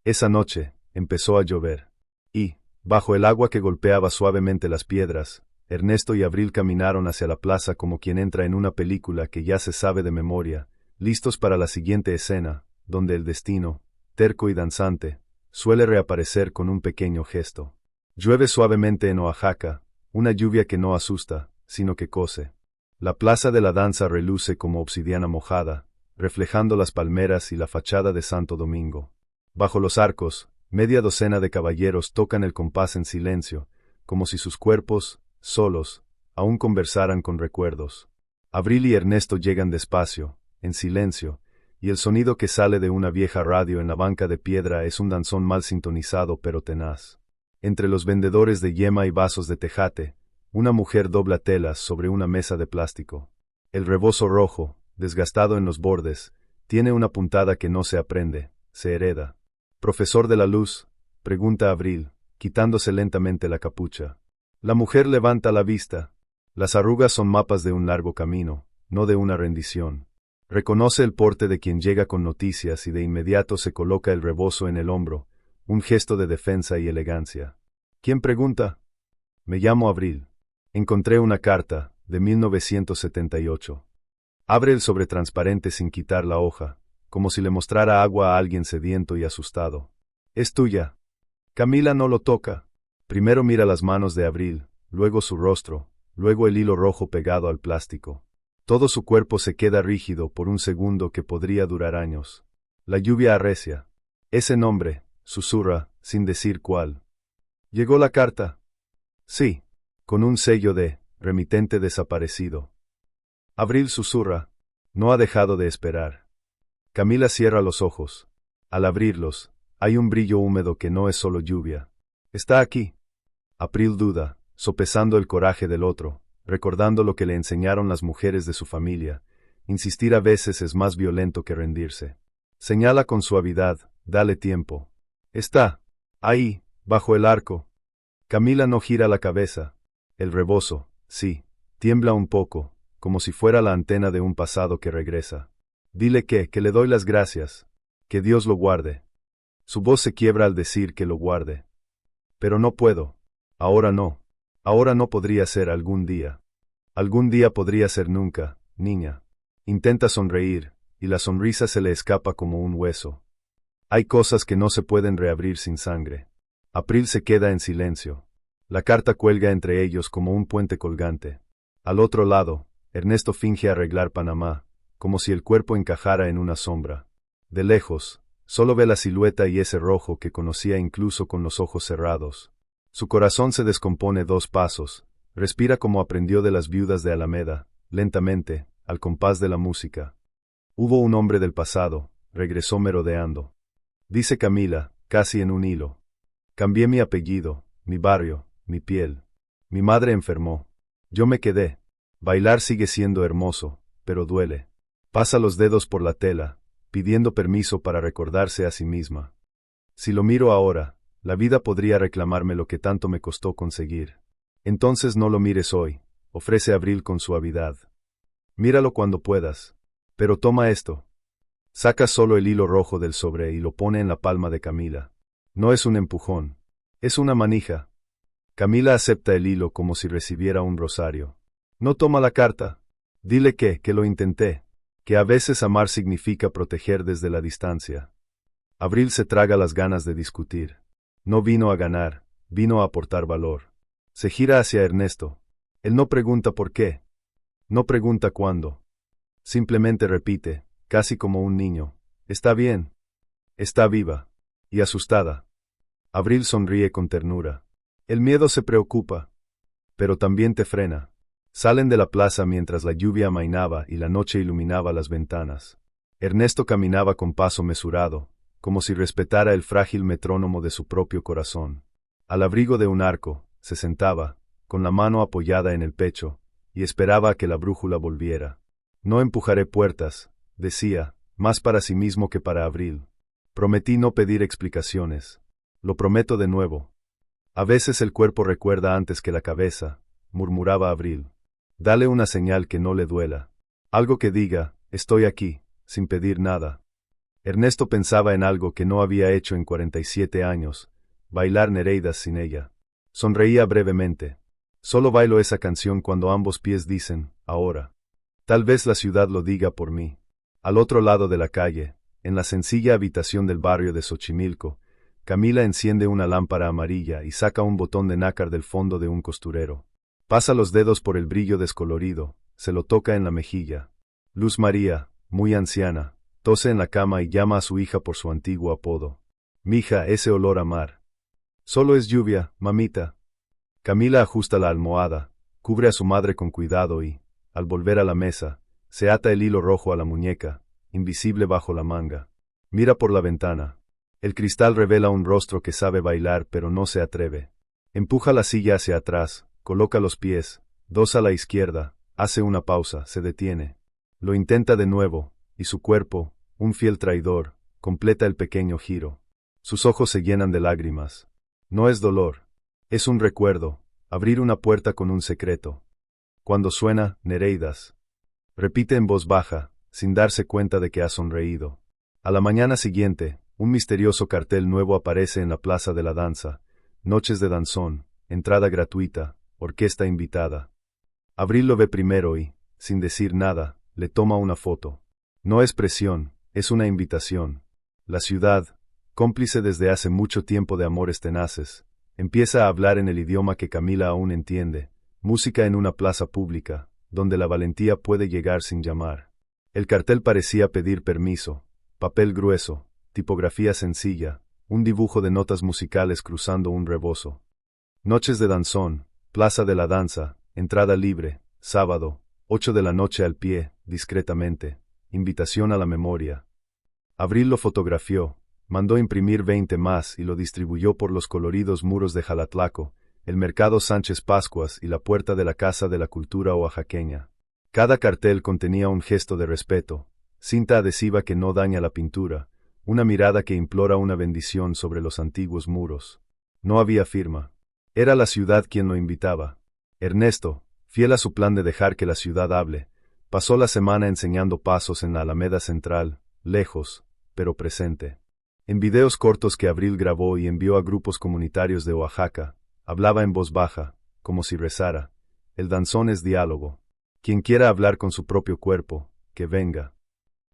Esa noche, empezó a llover. Y, bajo el agua que golpeaba suavemente las piedras, Ernesto y Abril caminaron hacia la plaza como quien entra en una película que ya se sabe de memoria, listos para la siguiente escena, donde el destino, terco y danzante, suele reaparecer con un pequeño gesto. Llueve suavemente en Oaxaca, una lluvia que no asusta, sino que cose. La plaza de la danza reluce como obsidiana mojada, reflejando las palmeras y la fachada de Santo Domingo. Bajo los arcos, media docena de caballeros tocan el compás en silencio, como si sus cuerpos, solos, aún conversaran con recuerdos. Abril y Ernesto llegan despacio, en silencio, y el sonido que sale de una vieja radio en la banca de piedra es un danzón mal sintonizado pero tenaz. Entre los vendedores de yema y vasos de tejate, una mujer dobla telas sobre una mesa de plástico. El rebozo rojo, desgastado en los bordes, tiene una puntada que no se aprende, se hereda. «Profesor de la Luz», pregunta Abril, quitándose lentamente la capucha. La mujer levanta la vista. Las arrugas son mapas de un largo camino, no de una rendición. Reconoce el porte de quien llega con noticias y de inmediato se coloca el rebozo en el hombro, un gesto de defensa y elegancia. ¿Quién pregunta? Me llamo Abril. Encontré una carta, de 1978. Abre el sobre transparente sin quitar la hoja, como si le mostrara agua a alguien sediento y asustado. Es tuya. Camila no lo toca. Primero mira las manos de Abril, luego su rostro, luego el hilo rojo pegado al plástico. Todo su cuerpo se queda rígido por un segundo que podría durar años. La lluvia arrecia. Ese nombre, susurra, sin decir cuál. ¿Llegó la carta? Sí, con un sello de remitente desaparecido. Abril susurra. No ha dejado de esperar. Camila cierra los ojos. Al abrirlos, hay un brillo húmedo que no es solo lluvia. Está aquí. Abril duda, sopesando el coraje del otro, recordando lo que le enseñaron las mujeres de su familia. Insistir a veces es más violento que rendirse. Señala con suavidad, dale tiempo. Está. Ahí, bajo el arco. Camila no gira la cabeza. El rebozo, sí, tiembla un poco, como si fuera la antena de un pasado que regresa. Dile que le doy las gracias. Que Dios lo guarde. Su voz se quiebra al decir que lo guarde. Pero no puedo. Ahora no. Ahora no podría ser algún día. Algún día podría ser nunca, niña. Intenta sonreír, y la sonrisa se le escapa como un hueso. Hay cosas que no se pueden reabrir sin sangre. Abril se queda en silencio. La carta cuelga entre ellos como un puente colgante. Al otro lado, Ernesto finge arreglar Panamá, como si el cuerpo encajara en una sombra. De lejos, solo ve la silueta y ese rojo que conocía incluso con los ojos cerrados. Su corazón se descompone 2 pasos, respira como aprendió de las viudas de Alameda, lentamente, al compás de la música. Hubo un hombre del pasado, regresó merodeando. Dice Camila, casi en un hilo. Cambié mi apellido, mi barrio, mi piel. Mi madre enfermó. Yo me quedé. Bailar sigue siendo hermoso, pero duele. Pasa los dedos por la tela, pidiendo permiso para recordarse a sí misma. Si lo miro ahora, la vida podría reclamarme lo que tanto me costó conseguir. Entonces no lo mires hoy, ofrece Abril con suavidad. Míralo cuando puedas. Pero toma esto. Saca solo el hilo rojo del sobre y lo pone en la palma de Camila. No es un empujón. Es una manija. Camila acepta el hilo como si recibiera un rosario. No toma la carta. Dile que lo intenté. Que a veces amar significa proteger desde la distancia. Abril se traga las ganas de discutir. No vino a ganar, vino a aportar valor. Se gira hacia Ernesto. Él no pregunta por qué. No pregunta cuándo. Simplemente repite, casi como un niño. Está bien. Está viva. y asustada. Abril sonríe con ternura. El miedo se preocupa, pero también te frena. Salen de la plaza mientras la lluvia amainaba y la noche iluminaba las ventanas. Ernesto caminaba con paso mesurado, como si respetara el frágil metrónomo de su propio corazón. Al abrigo de un arco, se sentaba, con la mano apoyada en el pecho, y esperaba a que la brújula volviera. No empujaré puertas, decía, más para sí mismo que para Abril. Prometí no pedir explicaciones. Lo prometo de nuevo. A veces el cuerpo recuerda antes que la cabeza, murmuraba Abril. Dale una señal que no le duela. Algo que diga, estoy aquí, sin pedir nada. Ernesto pensaba en algo que no había hecho en 47 años, bailar Nereidas sin ella. Sonreía brevemente. Solo bailo esa canción cuando ambos pies dicen, ahora. Tal vez la ciudad lo diga por mí. Al otro lado de la calle, en la sencilla habitación del barrio de Xochimilco, Camila enciende una lámpara amarilla y saca un botón de nácar del fondo de un costurero. Pasa los dedos por el brillo descolorido, se lo toca en la mejilla. Luz María, muy anciana, tose en la cama y llama a su hija por su antiguo apodo. Mija, ese olor a mar. Solo es lluvia, mamita. Camila ajusta la almohada, cubre a su madre con cuidado y, al volver a la mesa, se ata el hilo rojo a la muñeca, invisible bajo la manga. Mira por la ventana. El cristal revela un rostro que sabe bailar pero no se atreve. Empuja la silla hacia atrás, coloca los pies, dos a la izquierda, hace una pausa, se detiene. Lo intenta de nuevo, y su cuerpo, un fiel traidor, completa el pequeño giro. Sus ojos se llenan de lágrimas. No es dolor. Es un recuerdo, abrir una puerta con un secreto. Cuando suena, Nereidas. Repite en voz baja, sin darse cuenta de que ha sonreído. A la mañana siguiente, un misterioso cartel nuevo aparece en la plaza de la danza. Noches de danzón, entrada gratuita, orquesta invitada. Abril lo ve primero y, sin decir nada, le toma una foto. No es presión, es una invitación. La ciudad, cómplice desde hace mucho tiempo de amores tenaces, empieza a hablar en el idioma que Camila aún entiende, música en una plaza pública, donde la valentía puede llegar sin llamar. El cartel parecía pedir permiso, papel grueso, tipografía sencilla, un dibujo de notas musicales cruzando un rebozo. Noches de danzón, plaza de la danza, entrada libre, sábado, 8 de la noche al pie, discretamente, invitación a la memoria. Abril lo fotografió, mandó imprimir 20 más y lo distribuyó por los coloridos muros de Jalatlaco, el mercado Sánchez Pascuas y la puerta de la Casa de la Cultura oaxaqueña. Cada cartel contenía un gesto de respeto, cinta adhesiva que no daña la pintura, una mirada que implora una bendición sobre los antiguos muros. No había firma. Era la ciudad quien lo invitaba. Ernesto, fiel a su plan de dejar que la ciudad hable, pasó la semana enseñando pasos en la Alameda Central, lejos, pero presente. En videos cortos que Abril grabó y envió a grupos comunitarios de Oaxaca, hablaba en voz baja, como si rezara. El danzón es diálogo. Quien quiera hablar con su propio cuerpo, que venga.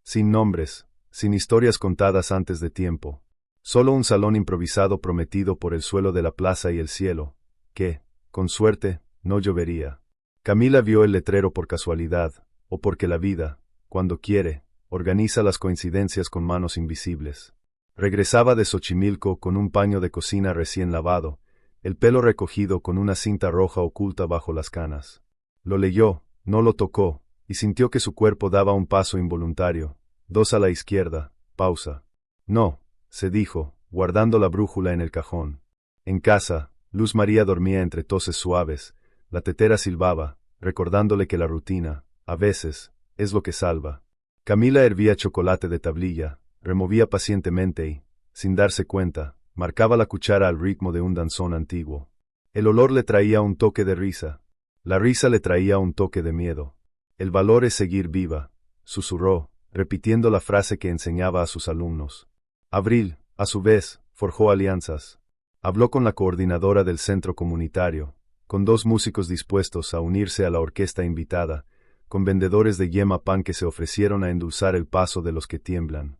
Sin nombres, sin historias contadas antes de tiempo. Solo un salón improvisado prometido por el suelo de la plaza y el cielo, que, con suerte, no llovería. Camila vio el letrero por casualidad, o porque la vida, cuando quiere, organiza las coincidencias con manos invisibles. Regresaba de Xochimilco con un paño de cocina recién lavado, el pelo recogido con una cinta roja oculta bajo las canas. Lo leyó, no lo tocó, y sintió que su cuerpo daba un paso involuntario. 2 a la izquierda, pausa. No, se dijo, guardando la brújula en el cajón. En casa, Luz María dormía entre toses suaves, la tetera silbaba, recordándole que la rutina, a veces, es lo que salva. Camila hervía chocolate de tablilla, removía pacientemente y, sin darse cuenta, marcaba la cuchara al ritmo de un danzón antiguo. El olor le traía un toque de risa. La risa le traía un toque de miedo. El valor es seguir viva, susurró, repitiendo la frase que enseñaba a sus alumnos. Abril, a su vez, forjó alianzas. Habló con la coordinadora del centro comunitario, con 2 músicos dispuestos a unirse a la orquesta invitada, con vendedores de yema pan que se ofrecieron a endulzar el paso de los que tiemblan.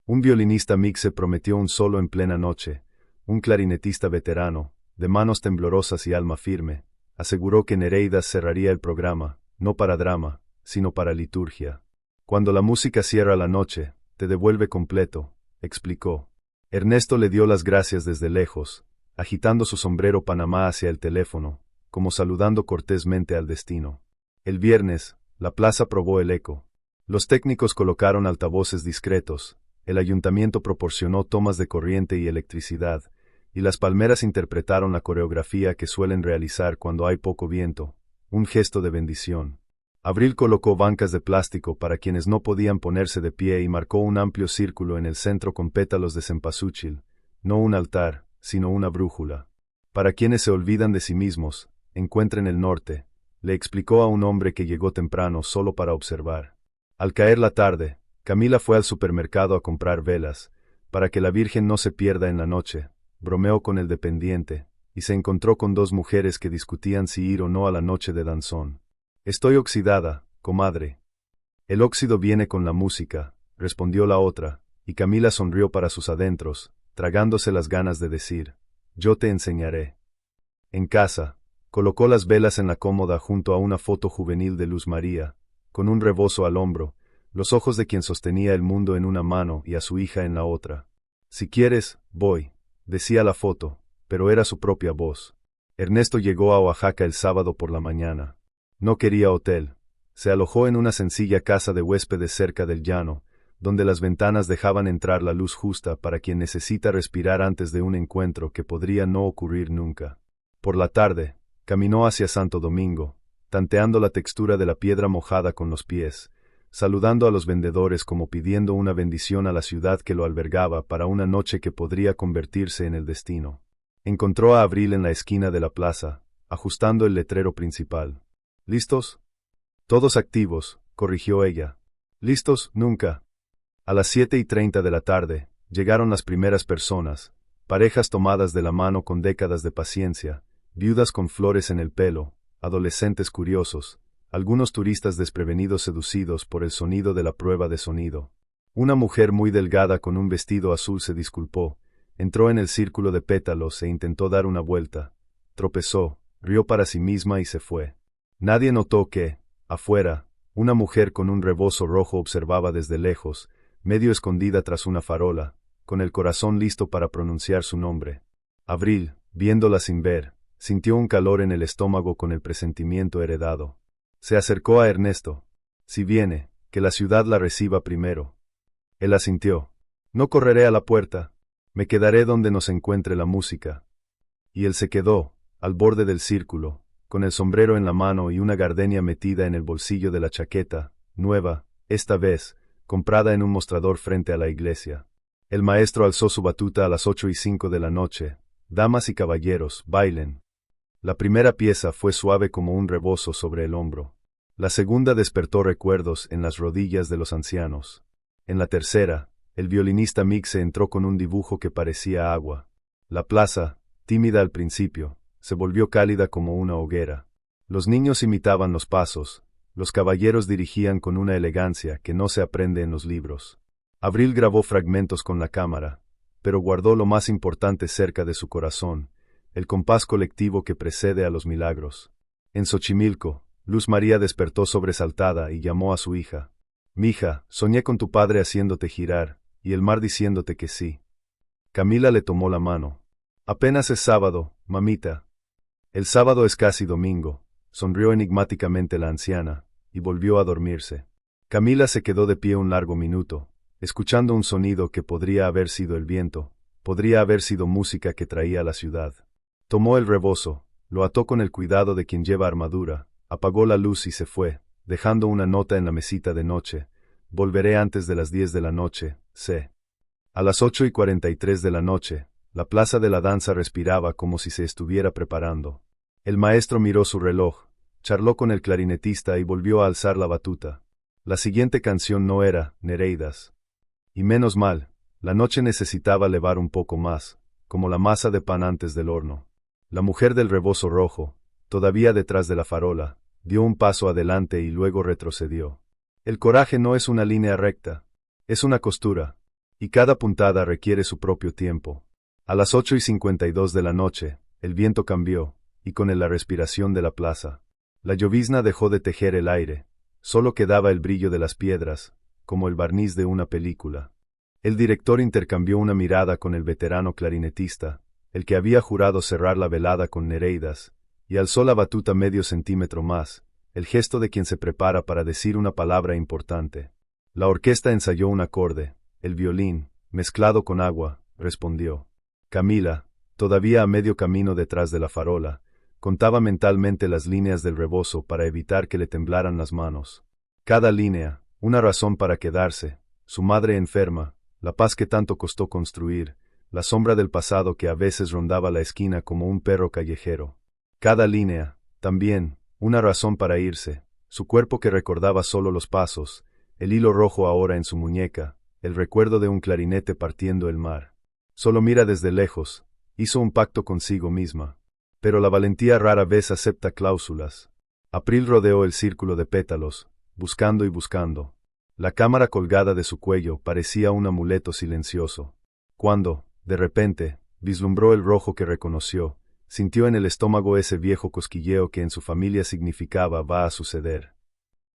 Un violinista mixe prometió un solo en plena noche, un clarinetista veterano, de manos temblorosas y alma firme, aseguró que Nereidas cerraría el programa, no para drama, sino para liturgia. Cuando la música cierra la noche, te devuelve completo, explicó. Ernesto le dio las gracias desde lejos, agitando su sombrero Panamá hacia el teléfono, como saludando cortésmente al destino. El viernes, la plaza probó el eco. Los técnicos colocaron altavoces discretos, el ayuntamiento proporcionó tomas de corriente y electricidad, y las palmeras interpretaron la coreografía que suelen realizar cuando hay poco viento, un gesto de bendición. Abril colocó bancas de plástico para quienes no podían ponerse de pie y marcó un amplio círculo en el centro con pétalos de cempasúchil, no un altar, sino una brújula. Para quienes se olvidan de sí mismos, encuentren el norte, le explicó a un hombre que llegó temprano solo para observar. Al caer la tarde, Camila fue al supermercado a comprar velas, para que la Virgen no se pierda en la noche, bromeó con el dependiente, y se encontró con dos mujeres que discutían si ir o no a la noche de danzón. Estoy oxidada, comadre. El óxido viene con la música, respondió la otra, y Camila sonrió para sus adentros, tragándose las ganas de decir, yo te enseñaré. En casa, colocó las velas en la cómoda junto a una foto juvenil de Luz María, con un rebozo al hombro, los ojos de quien sostenía el mundo en una mano y a su hija en la otra. Si quieres, voy, decía la foto, pero era su propia voz. Ernesto llegó a Oaxaca el sábado por la mañana. No quería hotel. Se alojó en una sencilla casa de huéspedes cerca del llano, donde las ventanas dejaban entrar la luz justa para quien necesita respirar antes de un encuentro que podría no ocurrir nunca. Por la tarde, caminó hacia Santo Domingo, tanteando la textura de la piedra mojada con los pies, saludando a los vendedores como pidiendo una bendición a la ciudad que lo albergaba para una noche que podría convertirse en el destino. Encontró a Abril en la esquina de la plaza, ajustando el letrero principal. ¿Listos? Todos activos, corrigió ella. ¿Listos? Nunca. A las 7:30 de la tarde, llegaron las primeras personas, parejas tomadas de la mano con décadas de paciencia, viudas con flores en el pelo, adolescentes curiosos, algunos turistas desprevenidos seducidos por el sonido de la prueba de sonido. Una mujer muy delgada con un vestido azul se disculpó, entró en el círculo de pétalos e intentó dar una vuelta, tropezó, rió para sí misma y se fue. Nadie notó que, afuera, una mujer con un rebozo rojo observaba desde lejos, medio escondida tras una farola, con el corazón listo para pronunciar su nombre. Abril, viéndola sin ver, sintió un calor en el estómago con el presentimiento heredado. Se acercó a Ernesto. Si viene, que la ciudad la reciba primero. Él asintió. No correré a la puerta. Me quedaré donde nos encuentre la música. Y él se quedó, al borde del círculo, con el sombrero en la mano y una gardenia metida en el bolsillo de la chaqueta, nueva, esta vez, comprada en un mostrador frente a la iglesia. El maestro alzó su batuta a las 8:05 de la noche. Damas y caballeros, bailen. La primera pieza fue suave como un rebozo sobre el hombro. La segunda despertó recuerdos en las rodillas de los ancianos. En la tercera, el violinista Mixe entró con un dibujo que parecía agua. La plaza, tímida al principio, se volvió cálida como una hoguera. Los niños imitaban los pasos, los caballeros dirigían con una elegancia que no se aprende en los libros. Abril grabó fragmentos con la cámara, pero guardó lo más importante cerca de su corazón, el compás colectivo que precede a los milagros. En Xochimilco, Luz María despertó sobresaltada y llamó a su hija. «Mija, soñé con tu padre haciéndote girar, y el mar diciéndote que sí». Camila le tomó la mano. «Apenas es sábado, mamita». «El sábado es casi domingo», sonrió enigmáticamente la anciana, y volvió a dormirse. Camila se quedó de pie un largo minuto, escuchando un sonido que podría haber sido el viento, podría haber sido música que traía a la ciudad. Tomó el rebozo, lo ató con el cuidado de quien lleva armadura, apagó la luz y se fue, dejando una nota en la mesita de noche. «Volveré antes de las 10 de la noche, sé». A las 8:43 de la noche, la plaza de la danza respiraba como si se estuviera preparando. El maestro miró su reloj, charló con el clarinetista y volvió a alzar la batuta. La siguiente canción no era Nereidas. Y menos mal, la noche necesitaba levar un poco más, como la masa de pan antes del horno. La mujer del rebozo rojo, todavía detrás de la farola, dio un paso adelante y luego retrocedió. El coraje no es una línea recta, es una costura, y cada puntada requiere su propio tiempo. A las 8:52 de la noche, el viento cambió, y con él la respiración de la plaza. La llovizna dejó de tejer el aire, solo quedaba el brillo de las piedras, como el barniz de una película. El director intercambió una mirada con el veterano clarinetista, el que había jurado cerrar la velada con Nereidas, y alzó la batuta medio centímetro más, el gesto de quien se prepara para decir una palabra importante. La orquesta ensayó un acorde, el violín, mezclado con agua, respondió. Camila, todavía a medio camino detrás de la farola, contaba mentalmente las líneas del rebozo para evitar que le temblaran las manos. Cada línea, una razón para quedarse, su madre enferma, la paz que tanto costó construir, la sombra del pasado que a veces rondaba la esquina como un perro callejero. Cada línea, también, una razón para irse, su cuerpo que recordaba solo los pasos, el hilo rojo ahora en su muñeca, el recuerdo de un clarinete partiendo el mar. Solo mira desde lejos, hizo un pacto consigo misma. Pero la valentía rara vez acepta cláusulas. April rodeó el círculo de pétalos, buscando y buscando. La cámara colgada de su cuello parecía un amuleto silencioso. Cuando, de repente, vislumbró el rojo que reconoció, sintió en el estómago ese viejo cosquilleo que en su familia significaba va a suceder.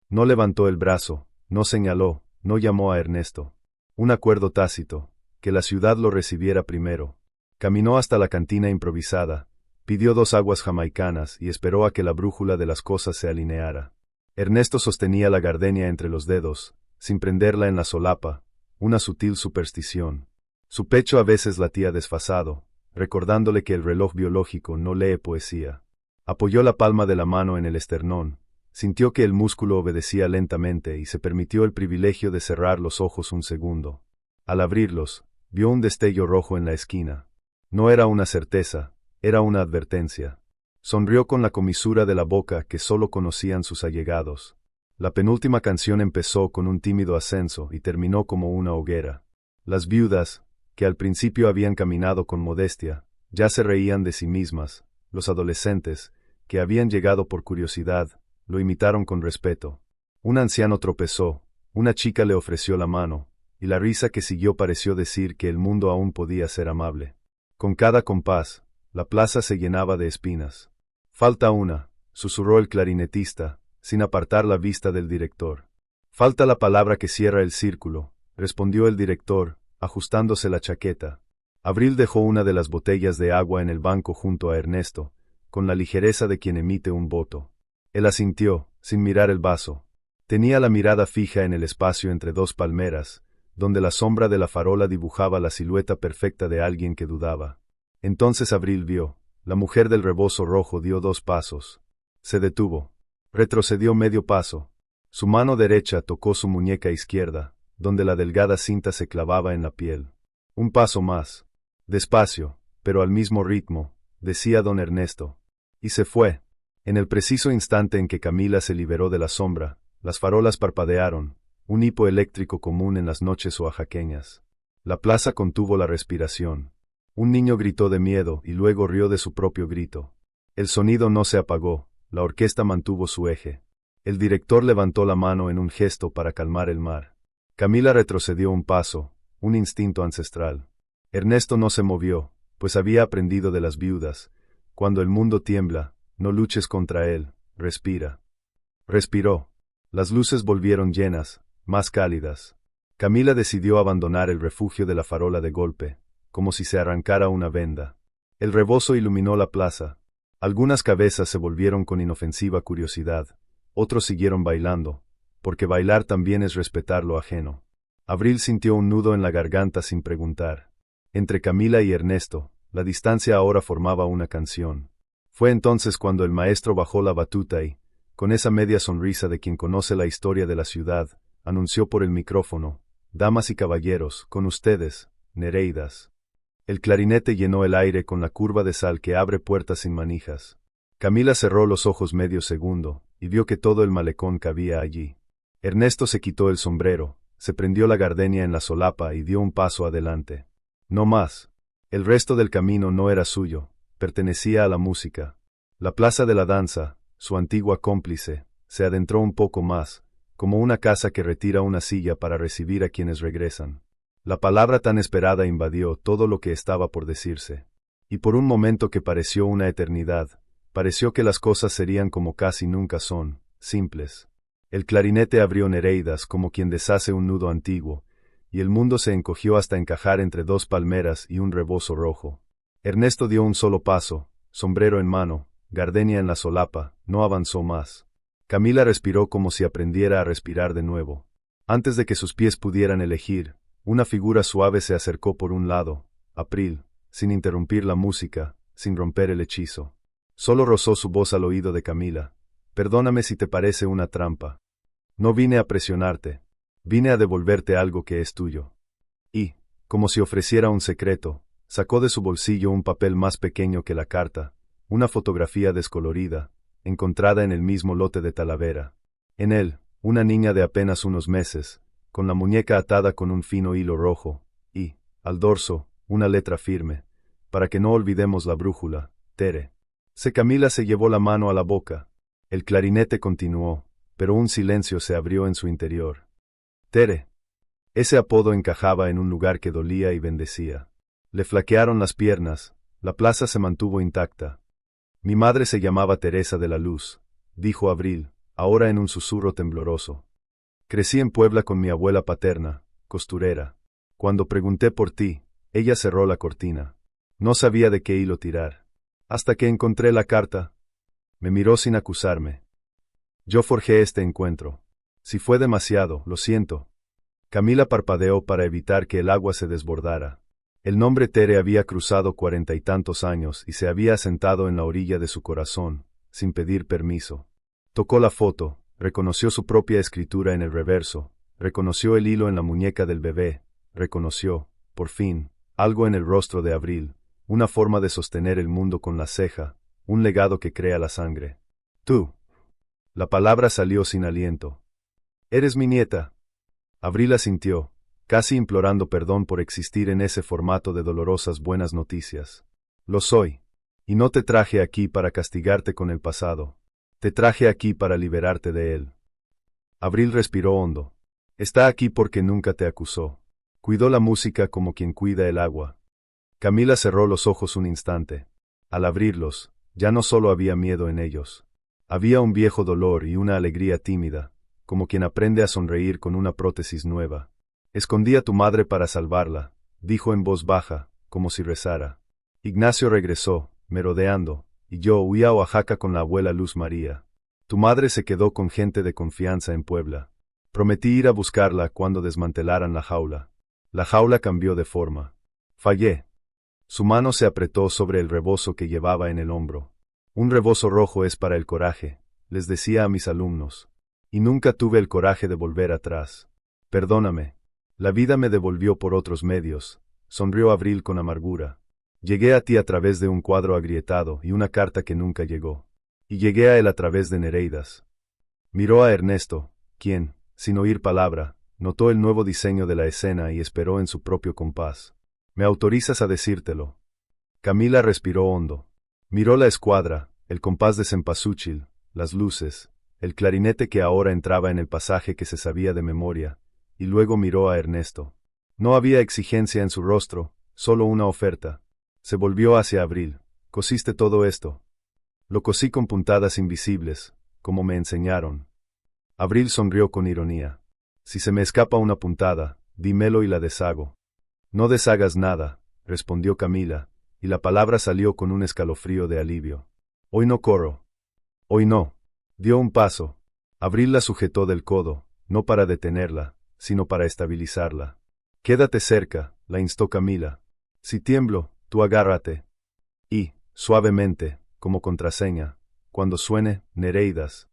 No levantó el brazo, no señaló, no llamó a Ernesto. Un acuerdo tácito, que la ciudad lo recibiera primero. Caminó hasta la cantina improvisada, pidió 2 aguas jamaicanas y esperó a que la brújula de las cosas se alineara. Ernesto sostenía la gardenia entre los dedos, sin prenderla en la solapa, una sutil superstición. Su pecho a veces latía desfasado, recordándole que el reloj biológico no lee poesía. Apoyó la palma de la mano en el esternón, sintió que el músculo obedecía lentamente y se permitió el privilegio de cerrar los ojos un segundo. Al abrirlos, vio un destello rojo en la esquina. No era una certeza, era una advertencia. Sonrió con la comisura de la boca que solo conocían sus allegados. La penúltima canción empezó con un tímido ascenso y terminó como una hoguera. Las viudas, que al principio habían caminado con modestia, ya se reían de sí mismas. Los adolescentes, que habían llegado por curiosidad, lo imitaron con respeto. Un anciano tropezó, una chica le ofreció la mano, y la risa que siguió pareció decir que el mundo aún podía ser amable. Con cada compás, la plaza se llenaba de espinas. Falta una, susurró el clarinetista, sin apartar la vista del director. Falta la palabra que cierra el círculo, respondió el director, ajustándose la chaqueta. Abril dejó una de las botellas de agua en el banco junto a Ernesto, con la ligereza de quien emite un voto. Él asintió, sin mirar el vaso. Tenía la mirada fija en el espacio entre 2 palmeras, donde la sombra de la farola dibujaba la silueta perfecta de alguien que dudaba. Entonces Abril vio, la mujer del rebozo rojo dio 2 pasos. Se detuvo. Retrocedió medio paso. Su mano derecha tocó su muñeca izquierda, donde la delgada cinta se clavaba en la piel. Un paso más. Despacio, pero al mismo ritmo, decía don Ernesto. Y se fue. En el preciso instante en que Camila se liberó de la sombra, las farolas parpadearon, un hipo eléctrico común en las noches oaxaqueñas. La plaza contuvo la respiración. Un niño gritó de miedo y luego rió de su propio grito. El sonido no se apagó, la orquesta mantuvo su eje. El director levantó la mano en un gesto para calmar el mar. Camila retrocedió un paso, un instinto ancestral. Ernesto no se movió, pues había aprendido de las viudas. Cuando el mundo tiembla, no luches contra él, respira. Respiró. Las luces volvieron llenas, más cálidas. Camila decidió abandonar el refugio de la farola de golpe, como si se arrancara una venda. El rebozo iluminó la plaza. Algunas cabezas se volvieron con inofensiva curiosidad, otros siguieron bailando, porque bailar también es respetar lo ajeno. Abril sintió un nudo en la garganta sin preguntar. Entre Camila y Ernesto, la distancia ahora formaba una canción. Fue entonces cuando el maestro bajó la batuta y, con esa media sonrisa de quien conoce la historia de la ciudad, anunció por el micrófono: «Damas y caballeros, con ustedes, Nereidas». El clarinete llenó el aire con la curva de sal que abre puertas sin manijas. Camila cerró los ojos medio segundo, y vio que todo el malecón cabía allí. Ernesto se quitó el sombrero, se prendió la gardenia en la solapa y dio un paso adelante. No más. El resto del camino no era suyo, pertenecía a la música. La plaza de la danza, su antigua cómplice, se adentró un poco más, como una casa que retira una silla para recibir a quienes regresan. La palabra tan esperada invadió todo lo que estaba por decirse. Y por un momento que pareció una eternidad, pareció que las cosas serían como casi nunca son, simples. El clarinete abrió Nereidas como quien deshace un nudo antiguo, y el mundo se encogió hasta encajar entre dos palmeras y un rebozo rojo. Ernesto dio un solo paso, sombrero en mano, gardenia en la solapa, no avanzó más. Camila respiró como si aprendiera a respirar de nuevo. Antes de que sus pies pudieran elegir, una figura suave se acercó por un lado, April, sin interrumpir la música, sin romper el hechizo. Solo rozó su voz al oído de Camila. Perdóname si te parece una trampa. No vine a presionarte. Vine a devolverte algo que es tuyo. Y, como si ofreciera un secreto, sacó de su bolsillo un papel más pequeño que la carta, una fotografía descolorida, encontrada en el mismo lote de Talavera. En él, una niña de apenas unos meses, con la muñeca atada con un fino hilo rojo, y, al dorso, una letra firme, para que no olvidemos la brújula, Tere. Camila se llevó la mano a la boca. El clarinete continuó, pero un silencio se abrió en su interior. Tere. Ese apodo encajaba en un lugar que dolía y bendecía. Le flaquearon las piernas, la plaza se mantuvo intacta. Mi madre se llamaba Teresa de la Luz, dijo Abril, ahora en un susurro tembloroso. Crecí en Puebla con mi abuela paterna, costurera. Cuando pregunté por ti, ella cerró la cortina. No sabía de qué hilo tirar. Hasta que encontré la carta. Me miró sin acusarme. Yo forjé este encuentro. Si fue demasiado, lo siento. Camila parpadeó para evitar que el agua se desbordara. El nombre Tere había cruzado 40 y tantos años y se había asentado en la orilla de su corazón, sin pedir permiso. Tocó la foto, reconoció su propia escritura en el reverso, reconoció el hilo en la muñeca del bebé, reconoció, por fin, algo en el rostro de Abril, una forma de sostener el mundo con la ceja, un legado que crea la sangre. Tú. La palabra salió sin aliento. Eres mi nieta. Abril asintió, casi implorando perdón por existir en ese formato de dolorosas buenas noticias. Lo soy. Y no te traje aquí para castigarte con el pasado. Te traje aquí para liberarte de él. Abril respiró hondo. Está aquí porque nunca te acusó. Cuidó la música como quien cuida el agua. Camila cerró los ojos un instante. Al abrirlos, ya no solo había miedo en ellos. Había un viejo dolor y una alegría tímida, como quien aprende a sonreír con una prótesis nueva. Escondí a tu madre para salvarla, dijo en voz baja, como si rezara. Ignacio regresó, merodeando, y yo huí a Oaxaca con la abuela Luz María. Tu madre se quedó con gente de confianza en Puebla. Prometí ir a buscarla cuando desmantelaran la jaula. La jaula cambió de forma. Fallé. Su mano se apretó sobre el rebozo que llevaba en el hombro. Un rebozo rojo es para el coraje, les decía a mis alumnos. Y nunca tuve el coraje de volver atrás. Perdóname. La vida me devolvió por otros medios, sonrió Abril con amargura. Llegué a ti a través de un cuadro agrietado y una carta que nunca llegó. Y llegué a él a través de Nereidas. Miró a Ernesto, quien, sin oír palabra, notó el nuevo diseño de la escena y esperó en su propio compás. ¿Me autorizas a decírtelo? Camila respiró hondo. Miró la escuadra, el compás de cempasúchil, las luces, el clarinete que ahora entraba en el pasaje que se sabía de memoria, y luego miró a Ernesto. No había exigencia en su rostro, solo una oferta. Se volvió hacia Abril. ¿Cosiste todo esto? Lo cosí con puntadas invisibles, como me enseñaron. Abril sonrió con ironía. Si se me escapa una puntada, dímelo y la deshago. No deshagas nada, respondió Camila, y la palabra salió con un escalofrío de alivio. Hoy no corro. Hoy no. Dio un paso. Abril la sujetó del codo, no para detenerla, sino para estabilizarla. Quédate cerca, la instó Camila. Si tiemblo, tú agárrate. Y, suavemente, como contraseña, cuando suene, Nereidas.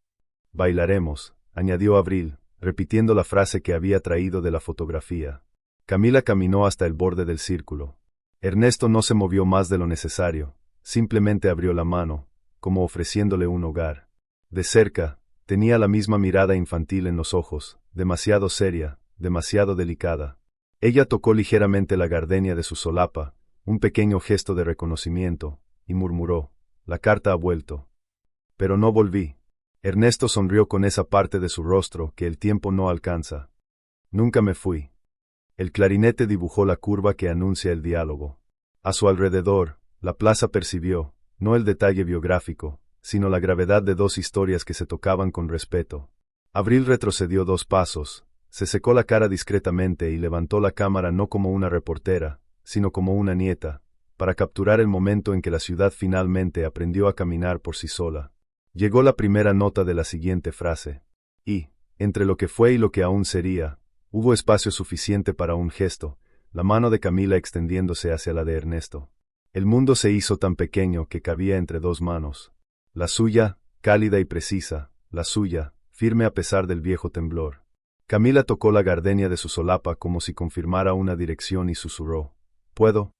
Bailaremos, añadió Abril, repitiendo la frase que había traído de la fotografía. Camila caminó hasta el borde del círculo. Ernesto no se movió más de lo necesario, simplemente abrió la mano, como ofreciéndole un hogar. De cerca, tenía la misma mirada infantil en los ojos, demasiado seria, demasiado delicada. Ella tocó ligeramente la gardenia de su solapa, un pequeño gesto de reconocimiento, y murmuró, la carta ha vuelto. Pero no volví. Ernesto sonrió con esa parte de su rostro que el tiempo no alcanza. Nunca me fui. El clarinete dibujó la curva que anuncia el diálogo. A su alrededor, la plaza percibió, no el detalle biográfico, sino la gravedad de dos historias que se tocaban con respeto. Abril retrocedió 2 pasos, Se secó la cara discretamente y levantó la cámara no como una reportera, sino como una nieta, para capturar el momento en que la ciudad finalmente aprendió a caminar por sí sola. Llegó la primera nota de la siguiente frase. Y, entre lo que fue y lo que aún sería, hubo espacio suficiente para un gesto, la mano de Camila extendiéndose hacia la de Ernesto. El mundo se hizo tan pequeño que cabía entre dos manos. La suya, cálida y precisa, la suya, firme a pesar del viejo temblor. Camila tocó la gardenia de su solapa como si confirmara una dirección y susurró. ¿Puedo?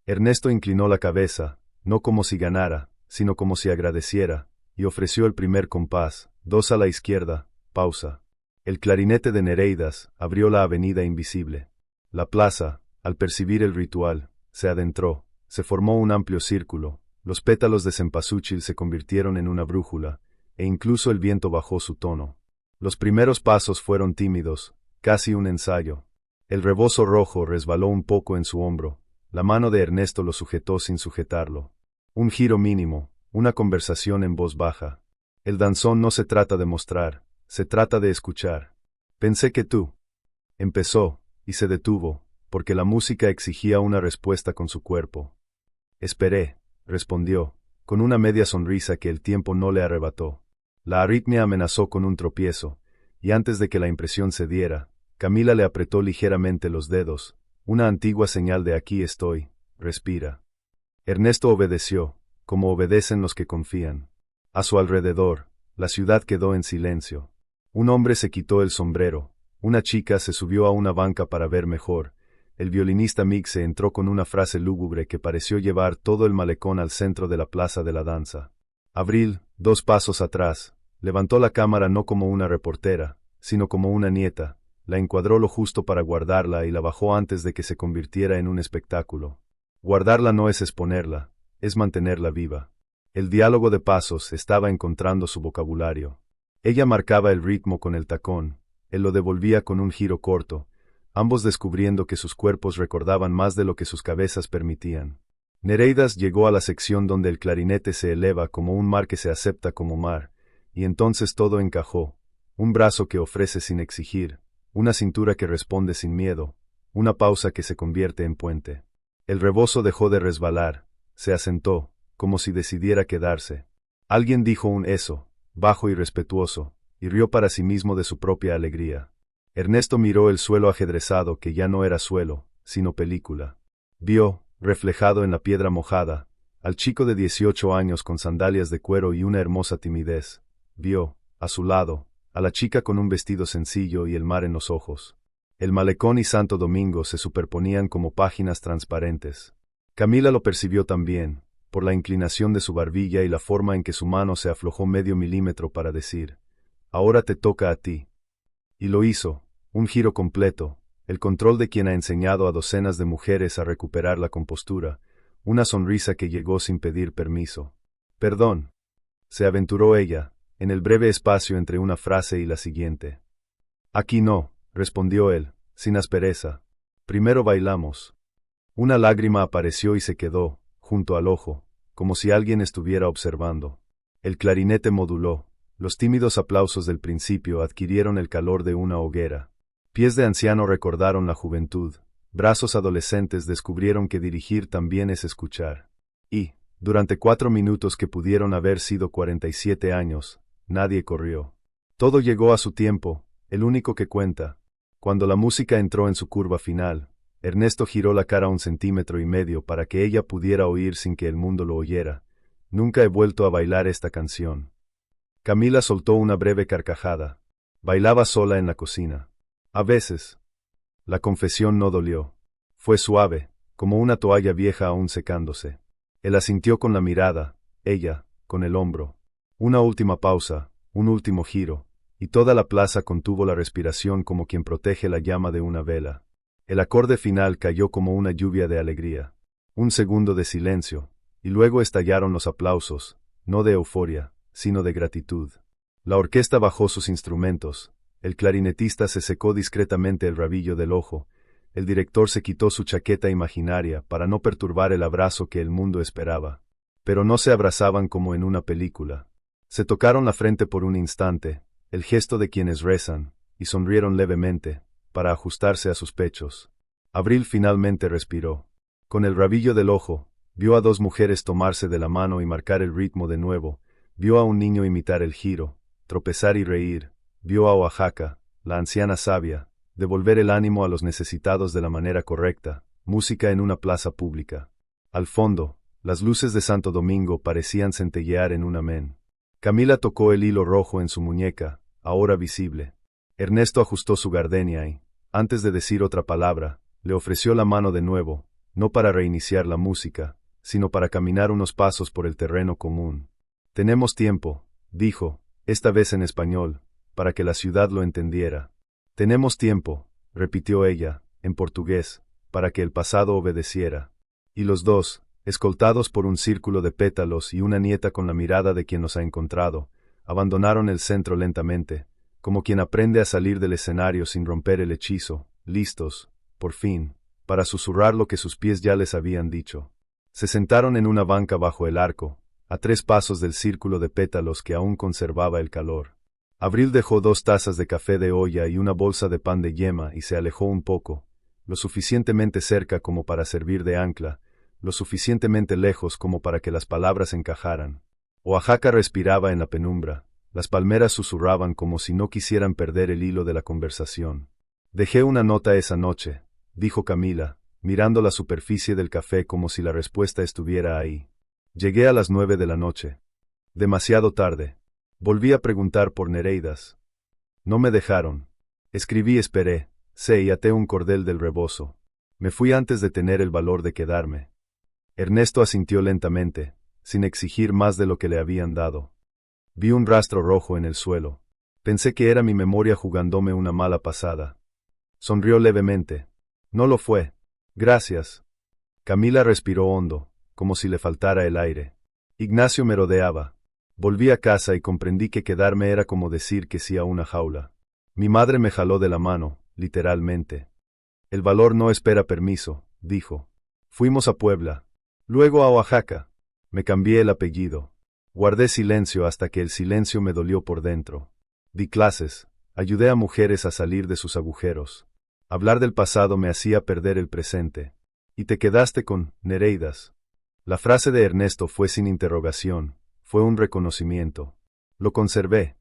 Ernesto inclinó la cabeza, no como si ganara, sino como si agradeciera, y ofreció el primer compás, 2 a la izquierda, pausa. El clarinete de Nereidas abrió la avenida invisible. La plaza, al percibir el ritual, se adentró, se formó un amplio círculo, los pétalos de cempasúchil se convirtieron en una brújula, e incluso el viento bajó su tono. Los primeros pasos fueron tímidos, casi un ensayo. El rebozo rojo resbaló un poco en su hombro, la mano de Ernesto lo sujetó sin sujetarlo. Un giro mínimo, una conversación en voz baja. El danzón no se trata de mostrar, se trata de escuchar. Pensé que tú. Empezó, y se detuvo, porque la música exigía una respuesta con su cuerpo. Esperé, respondió, con una media sonrisa que el tiempo no le arrebató. La arritmia amenazó con un tropiezo, y antes de que la impresión se diera, Camila le apretó ligeramente los dedos, una antigua señal de aquí estoy, respira. Ernesto obedeció, como obedecen los que confían. A su alrededor, la ciudad quedó en silencio. Un hombre se quitó el sombrero, una chica se subió a una banca para ver mejor, el violinista Mixe entró con una frase lúgubre que pareció llevar todo el malecón al centro de la plaza de la danza. Abril, 2 pasos atrás, levantó la cámara no como una reportera, sino como una nieta, la encuadró lo justo para guardarla y la bajó antes de que se convirtiera en un espectáculo. Guardarla no es exponerla, es mantenerla viva. El diálogo de pasos estaba encontrando su vocabulario. Ella marcaba el ritmo con el tacón, él lo devolvía con un giro corto, ambos descubriendo que sus cuerpos recordaban más de lo que sus cabezas permitían. Nereidas llegó a la sección donde el clarinete se eleva como un mar que se acepta como mar, y entonces todo encajó, un brazo que ofrece sin exigir, una cintura que responde sin miedo, una pausa que se convierte en puente. El rebozo dejó de resbalar, se asentó, como si decidiera quedarse. Alguien dijo un eso, bajo y respetuoso, y rió para sí mismo de su propia alegría. Ernesto miró el suelo ajedrezado que ya no era suelo, sino película. Vio, reflejado en la piedra mojada, al chico de 18 años con sandalias de cuero y una hermosa timidez. Vio, a su lado, a la chica con un vestido sencillo y el mar en los ojos. El malecón y Santo Domingo se superponían como páginas transparentes. Camila lo percibió también, por la inclinación de su barbilla y la forma en que su mano se aflojó medio milímetro para decir, «Ahora te toca a ti». Y lo hizo, un giro completo, el control de quien ha enseñado a docenas de mujeres a recuperar la compostura, una sonrisa que llegó sin pedir permiso. «Perdón», se aventuró ella, en el breve espacio entre una frase y la siguiente. «Aquí no», respondió él, sin aspereza. «Primero bailamos». Una lágrima apareció y se quedó, junto al ojo, como si alguien estuviera observando. El clarinete moduló, los tímidos aplausos del principio adquirieron el calor de una hoguera. Pies de anciano recordaron la juventud, brazos adolescentes descubrieron que dirigir también es escuchar. Y, durante 4 minutos que pudieron haber sido 47 años, nadie corrió. Todo llegó a su tiempo, el único que cuenta. Cuando la música entró en su curva final, Ernesto giró la cara 1,5 centímetros para que ella pudiera oír sin que el mundo lo oyera. «Nunca he vuelto a bailar esta canción». Camila soltó una breve carcajada. Bailaba sola en la cocina. A veces. La confesión no dolió. Fue suave, como una toalla vieja aún secándose. Él asintió con la mirada, ella, con el hombro. Una última pausa, un último giro, y toda la plaza contuvo la respiración como quien protege la llama de una vela. El acorde final cayó como una lluvia de alegría. Un segundo de silencio, y luego estallaron los aplausos, no de euforia, sino de gratitud. La orquesta bajó sus instrumentos, el clarinetista se secó discretamente el rabillo del ojo, el director se quitó su chaqueta imaginaria para no perturbar el abrazo que el mundo esperaba. Pero no se abrazaban como en una película. Se tocaron la frente por un instante, el gesto de quienes rezan, y sonrieron levemente, para ajustarse a sus pechos. Abril finalmente respiró. Con el rabillo del ojo, vio a dos mujeres tomarse de la mano y marcar el ritmo de nuevo, vio a un niño imitar el giro, tropezar y reír, vio a Oaxaca, la anciana sabia, devolver el ánimo a los necesitados de la manera correcta, música en una plaza pública. Al fondo, las luces de Santo Domingo parecían centellear en un amén. Camila tocó el hilo rojo en su muñeca, ahora visible. Ernesto ajustó su gardenia y, antes de decir otra palabra, le ofreció la mano de nuevo, no para reiniciar la música, sino para caminar unos pasos por el terreno común. Tenemos tiempo, dijo, esta vez en español, para que la ciudad lo entendiera. Tenemos tiempo, repitió ella, en portugués, para que el pasado obedeciera. Y los dos, escoltados por un círculo de pétalos y una nieta con la mirada de quien nos ha encontrado, abandonaron el centro lentamente, como quien aprende a salir del escenario sin romper el hechizo, listos, por fin, para susurrar lo que sus pies ya les habían dicho. Se sentaron en una banca bajo el arco, a 3 pasos del círculo de pétalos que aún conservaba el calor. Abril dejó 2 tazas de café de olla y una bolsa de pan de yema y se alejó un poco, lo suficientemente cerca como para servir de ancla, lo suficientemente lejos como para que las palabras encajaran. Oaxaca respiraba en la penumbra, las palmeras susurraban como si no quisieran perder el hilo de la conversación. Dejé una nota esa noche, dijo Camila, mirando la superficie del café como si la respuesta estuviera ahí. Llegué a las 9 de la noche. Demasiado tarde. Volví a preguntar por Nereidas. No me dejaron. Escribí, esperé, y até un cordel del rebozo. Me fui antes de tener el valor de quedarme. Ernesto asintió lentamente, sin exigir más de lo que le habían dado. Vi un rastro rojo en el suelo. Pensé que era mi memoria jugándome una mala pasada. Sonrió levemente. No lo fue. Gracias. Camila respiró hondo, como si le faltara el aire. Ignacio me rodeaba. Volví a casa y comprendí que quedarme era como decir que sí a una jaula. Mi madre me jaló de la mano, literalmente. El valor no espera permiso, dijo. Fuimos a Puebla. Luego a Oaxaca. Me cambié el apellido. Guardé silencio hasta que el silencio me dolió por dentro. Di clases, ayudé a mujeres a salir de sus agujeros. Hablar del pasado me hacía perder el presente. Y te quedaste con Nereidas. La frase de Ernesto fue sin interrogación, fue un reconocimiento. Lo conservé.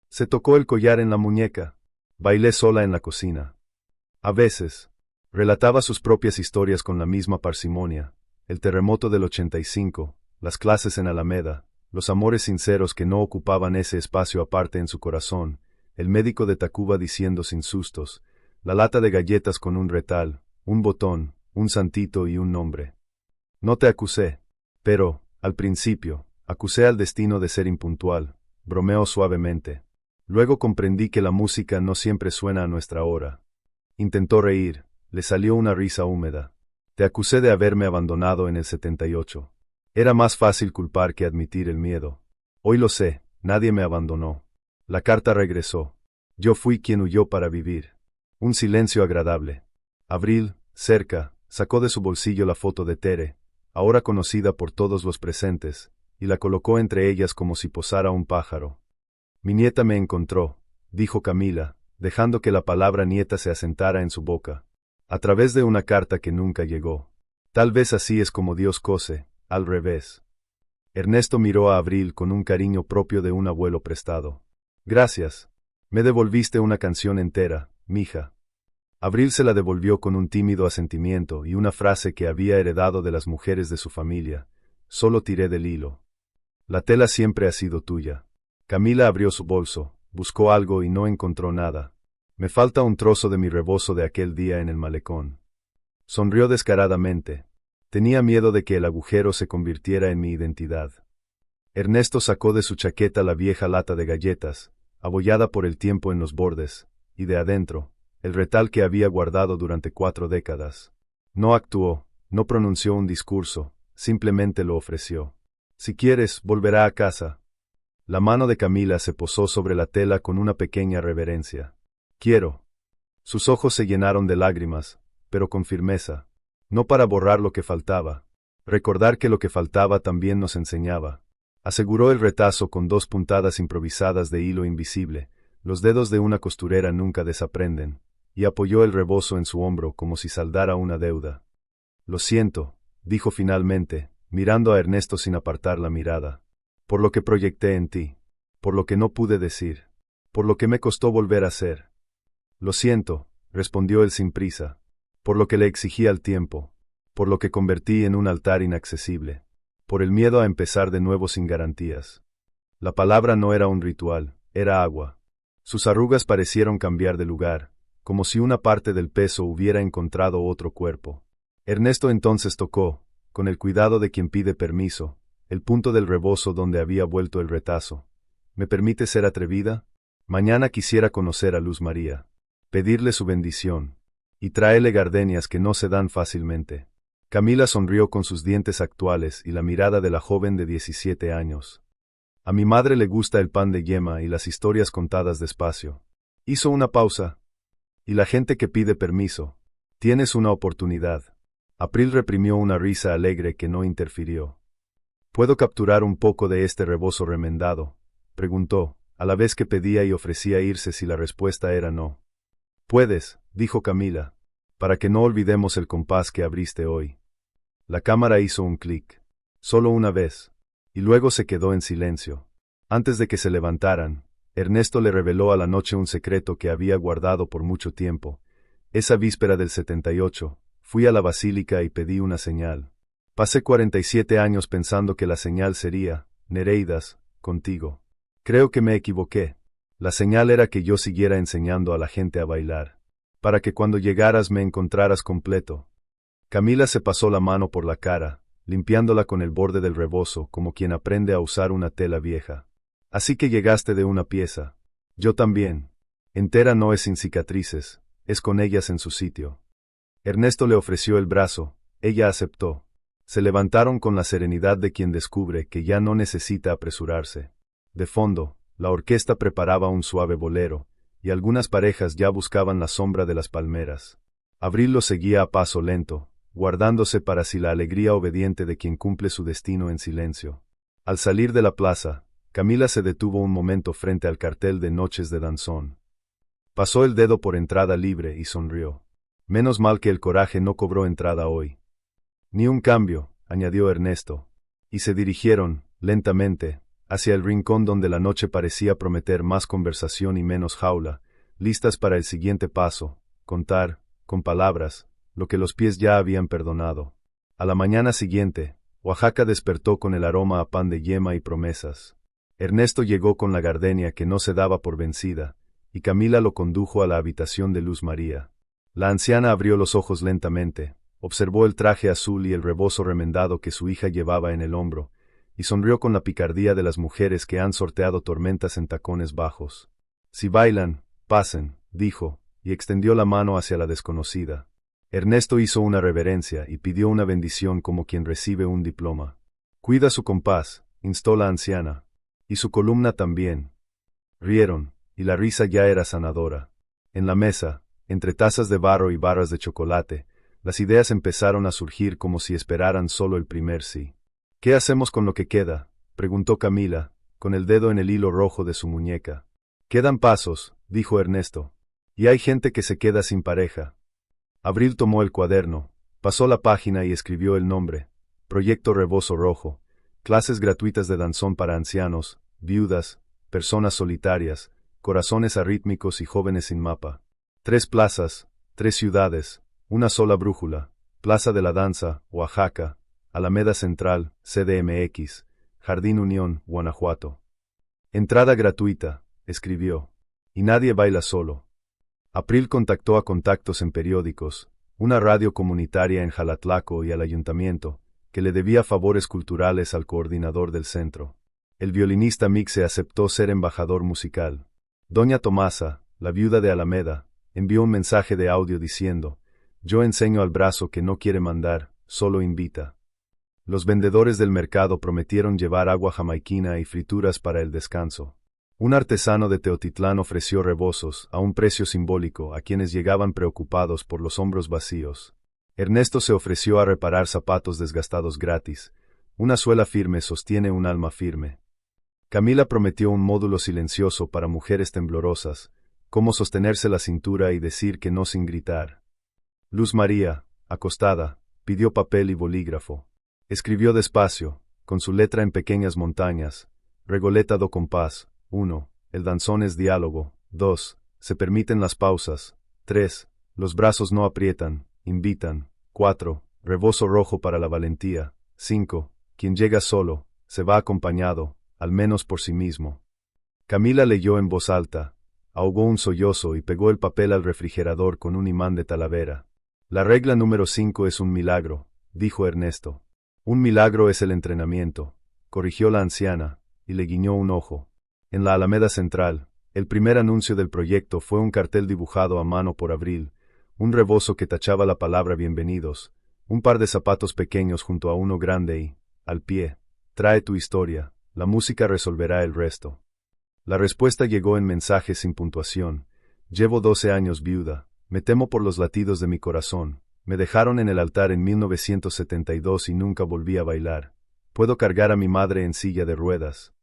Se tocó el collar en la muñeca. Bailé sola en la cocina. A veces, relataba sus propias historias con la misma parsimonia. El terremoto del 85, las clases en Alameda, los amores sinceros que no ocupaban ese espacio aparte en su corazón, el médico de Tacuba diciendo sin sustos, la lata de galletas con un retal, un botón, un santito y un nombre. No te acusé, pero, al principio, acusé al destino de ser impuntual, bromeó suavemente. Luego comprendí que la música no siempre suena a nuestra hora. Intentó reír, le salió una risa húmeda. Te acusé de haberme abandonado en el 78. Era más fácil culpar que admitir el miedo. Hoy lo sé, nadie me abandonó. La carta regresó. Yo fui quien huyó para vivir. Un silencio agradable. Abril, cerca, sacó de su bolsillo la foto de Tere, ahora conocida por todos los presentes, y la colocó entre ellas como si posara un pájaro. Mi nieta me encontró, dijo Camila, dejando que la palabra nieta se asentara en su boca. A través de una carta que nunca llegó. Tal vez así es como Dios cose, al revés. Ernesto miró a Abril con un cariño propio de un abuelo prestado. Gracias. Me devolviste una canción entera, mija. Abril se la devolvió con un tímido asentimiento y una frase que había heredado de las mujeres de su familia. Solo tiré del hilo. La tela siempre ha sido tuya. Camila abrió su bolso, buscó algo y no encontró nada. Me falta un trozo de mi rebozo de aquel día en el malecón. Sonrió descaradamente. Tenía miedo de que el agujero se convirtiera en mi identidad. Ernesto sacó de su chaqueta la vieja lata de galletas, abollada por el tiempo en los bordes, y de adentro, el retal que había guardado durante 4 décadas. No actuó, no pronunció un discurso, simplemente lo ofreció. Si quieres, volverá a casa. La mano de Camila se posó sobre la tela con una pequeña reverencia. Quiero. Sus ojos se llenaron de lágrimas, pero con firmeza. No para borrar lo que faltaba. Recordar que lo que faltaba también nos enseñaba. Aseguró el retazo con 2 puntadas improvisadas de hilo invisible. Los dedos de una costurera nunca desaprenden. y apoyó el rebozo en su hombro como si saldara una deuda. Lo siento, dijo finalmente, mirando a Ernesto sin apartar la mirada. Por lo que proyecté en ti. Por lo que no pude decir. Por lo que me costó volver a ser. Lo siento, respondió él sin prisa. Por lo que le exigí al tiempo. Por lo que convertí en un altar inaccesible. Por el miedo a empezar de nuevo sin garantías. La palabra no era un ritual, era agua. Sus arrugas parecieron cambiar de lugar, como si una parte del peso hubiera encontrado otro cuerpo. Ernesto entonces tocó, con el cuidado de quien pide permiso, el punto del rebozo donde había vuelto el retazo. ¿Me permite ser atrevida? Mañana quisiera conocer a Luz María, pedirle su bendición, y tráele gardenias que no se dan fácilmente. Camila sonrió con sus dientes actuales y la mirada de la joven de 17 años. A mi madre le gusta el pan de yema y las historias contadas despacio. Hizo una pausa. Y la gente que pide permiso. Tienes una oportunidad. April reprimió una risa alegre que no interfirió. ¿Puedo capturar un poco de este rebozo remendado?, preguntó, a la vez que pedía y ofrecía irse si la respuesta era no. Puedes, dijo Camila, para que no olvidemos el compás que abriste hoy. La cámara hizo un clic. Solo una vez. Y luego se quedó en silencio. Antes de que se levantaran, Ernesto le reveló a la noche un secreto que había guardado por mucho tiempo. Esa víspera del 78, fui a la basílica y pedí una señal. Pasé 47 años pensando que la señal sería, Nereidas, contigo. Creo que me equivoqué. La señal era que yo siguiera enseñando a la gente a bailar. Para que cuando llegaras me encontraras completo. Camila se pasó la mano por la cara, limpiándola con el borde del rebozo como quien aprende a usar una tela vieja. Así que llegaste de una pieza. Yo también. Entera no es sin cicatrices, es con ellas en su sitio. Ernesto le ofreció el brazo, ella aceptó. Se levantaron con la serenidad de quien descubre que ya no necesita apresurarse. De fondo, la orquesta preparaba un suave bolero, y algunas parejas ya buscaban la sombra de las palmeras. Abril lo seguía a paso lento, guardándose para sí la alegría obediente de quien cumple su destino en silencio. Al salir de la plaza, Camila se detuvo un momento frente al cartel de Noches de Danzón. Pasó el dedo por entrada libre y sonrió. Menos mal que el coraje no cobró entrada hoy. Ni un cambio, añadió Ernesto. Y se dirigieron, lentamente, hacia el rincón donde la noche parecía prometer más conversación y menos jaula, listas para el siguiente paso, contar, con palabras, lo que los pies ya habían perdonado. A la mañana siguiente, Oaxaca despertó con el aroma a pan de yema y promesas. Ernesto llegó con la gardenia que no se daba por vencida, y Camila lo condujo a la habitación de Luz María. La anciana abrió los ojos lentamente, observó el traje azul y el rebozo remendado que su hija llevaba en el hombro, y sonrió con la picardía de las mujeres que han sorteado tormentas en tacones bajos. Si bailan, pasen, dijo, y extendió la mano hacia la desconocida. Ernesto hizo una reverencia y pidió una bendición como quien recibe un diploma. Cuida su compás, instó la anciana. Y su columna también. Rieron, y la risa ya era sanadora. En la mesa, entre tazas de barro y barras de chocolate, las ideas empezaron a surgir como si esperaran solo el primer sí. ¿Qué hacemos con lo que queda?, preguntó Camila, con el dedo en el hilo rojo de su muñeca. Quedan pasos, dijo Ernesto. Y hay gente que se queda sin pareja. Abril tomó el cuaderno, pasó la página y escribió el nombre. Proyecto Rebozo Rojo. Clases gratuitas de danzón para ancianos, viudas, personas solitarias, corazones arrítmicos y jóvenes sin mapa. 3 plazas, 3 ciudades, una sola brújula. Plaza de la Danza, Oaxaca. Alameda Central, CDMX. Jardín Unión, Guanajuato. Entrada gratuita, escribió. Y nadie baila solo. April contactó a contactos en periódicos, una radio comunitaria en Jalatlaco y al ayuntamiento, que le debía favores culturales al coordinador del centro. El violinista Mixe aceptó ser embajador musical. Doña Tomasa, la viuda de Alameda, envió un mensaje de audio diciendo: «Yo enseño al brazo que no quiere mandar, solo invita». Los vendedores del mercado prometieron llevar agua jamaiquina y frituras para el descanso. Un artesano de Teotitlán ofreció rebozos, a un precio simbólico, a quienes llegaban preocupados por los hombros vacíos. Ernesto se ofreció a reparar zapatos desgastados gratis. Una suela firme sostiene un alma firme. Camila prometió un módulo silencioso para mujeres temblorosas, cómo sostenerse la cintura y decir que no sin gritar. Luz María, acostada, pidió papel y bolígrafo. Escribió despacio, con su letra en pequeñas montañas. Regoleta do compás. 1. El danzón es diálogo. 2. Se permiten las pausas. 3. Los brazos no aprietan, invitan. 4. Rebozo rojo para la valentía. 5. Quien llega solo, se va acompañado, al menos por sí mismo. Camila leyó en voz alta, ahogó un sollozo y pegó el papel al refrigerador con un imán de Talavera. La regla número 5 es un milagro, dijo Ernesto. Un milagro es el entrenamiento, corrigió la anciana, y le guiñó un ojo. En la Alameda Central, el primer anuncio del proyecto fue un cartel dibujado a mano por Abril, un rebozo que tachaba la palabra bienvenidos, un par de zapatos pequeños junto a uno grande y, al pie, trae tu historia, la música resolverá el resto. La respuesta llegó en mensajes sin puntuación. Llevo 12 años viuda, me temo por los latidos de mi corazón, me dejaron en el altar en 1972 y nunca volví a bailar. Puedo cargar a mi madre en silla de ruedas.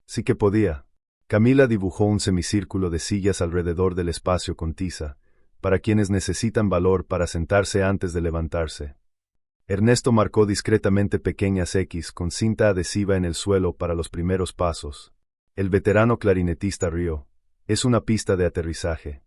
Sí que podía. Camila dibujó un semicírculo de sillas alrededor del espacio con tiza, para quienes necesitan valor para sentarse antes de levantarse. Ernesto marcó discretamente pequeñas X con cinta adhesiva en el suelo para los primeros pasos. El veterano clarinetista rió. Es una pista de aterrizaje.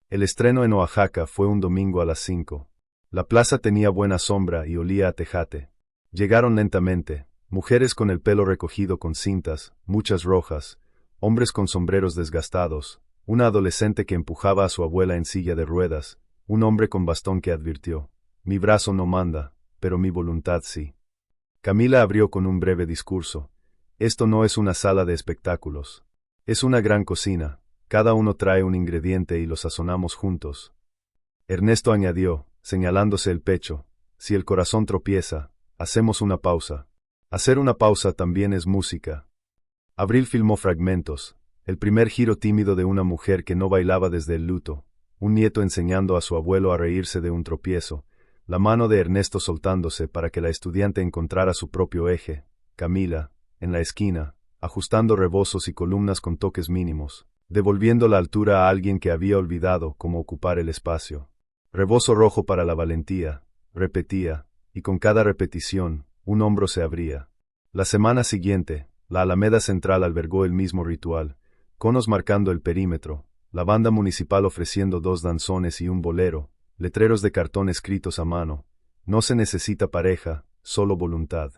El estreno en Oaxaca fue un domingo a las 5. La plaza tenía buena sombra y olía a tejate. Llegaron lentamente, mujeres con el pelo recogido con cintas, muchas rojas, hombres con sombreros desgastados, una adolescente que empujaba a su abuela en silla de ruedas, un hombre con bastón que advirtió: mi brazo no manda, pero mi voluntad sí. Camila abrió con un breve discurso. Esto no es una sala de espectáculos. Es una gran cocina, cada uno trae un ingrediente y lo sazonamos juntos. Ernesto añadió, señalándose el pecho, si el corazón tropieza, hacemos una pausa. Hacer una pausa también es música. Abril filmó fragmentos, el primer giro tímido de una mujer que no bailaba desde el luto, un nieto enseñando a su abuelo a reírse de un tropiezo, la mano de Ernesto soltándose para que la estudiante encontrara su propio eje, Camila, en la esquina, ajustando rebozos y columnas con toques mínimos, devolviendo la altura a alguien que había olvidado cómo ocupar el espacio. Rebozo rojo para la valentía, repetía, y con cada repetición, un hombro se abría. La semana siguiente, la Alameda Central albergó el mismo ritual, conos marcando el perímetro, la banda municipal ofreciendo 2 danzones y un bolero, letreros de cartón escritos a mano. No se necesita pareja, solo voluntad.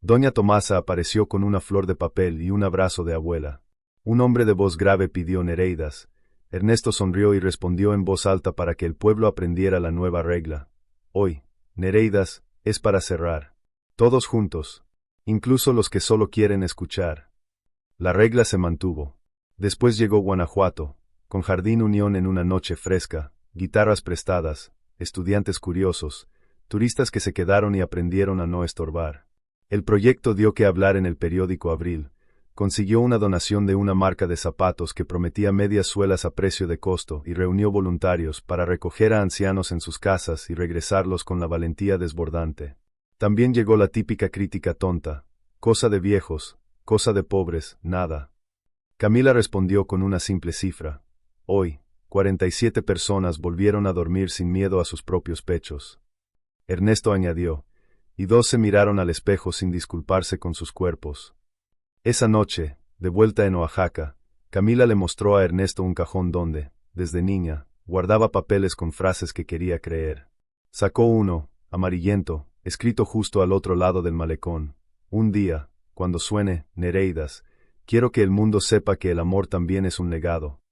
Doña Tomasa apareció con una flor de papel y un abrazo de abuela. Un hombre de voz grave pidió nereidas. Ernesto sonrió y respondió en voz alta para que el pueblo aprendiera la nueva regla. Hoy, nereidas, es para cerrar. Todos juntos, incluso los que solo quieren escuchar. La regla se mantuvo. Después llegó Guanajuato, con Jardín Unión en una noche fresca, guitarras prestadas, estudiantes curiosos, turistas que se quedaron y aprendieron a no estorbar. El proyecto dio que hablar en el periódico Abril. Consiguió una donación de una marca de zapatos que prometía medias suelas a precio de costo y reunió voluntarios para recoger a ancianos en sus casas y regresarlos con la valentía desbordante. También llegó la típica crítica tonta: cosa de viejos, cosa de pobres, nada. Camila respondió con una simple cifra. Hoy, 47 personas volvieron a dormir sin miedo a sus propios pechos. Ernesto añadió, y 2 se miraron al espejo sin disculparse con sus cuerpos. Esa noche, de vuelta en Oaxaca, Camila le mostró a Ernesto un cajón donde, desde niña, guardaba papeles con frases que quería creer. Sacó uno, amarillento, escrito justo al otro lado del malecón. Un día, cuando suene, nereidas, quiero que el mundo sepa que el amor también es un legado.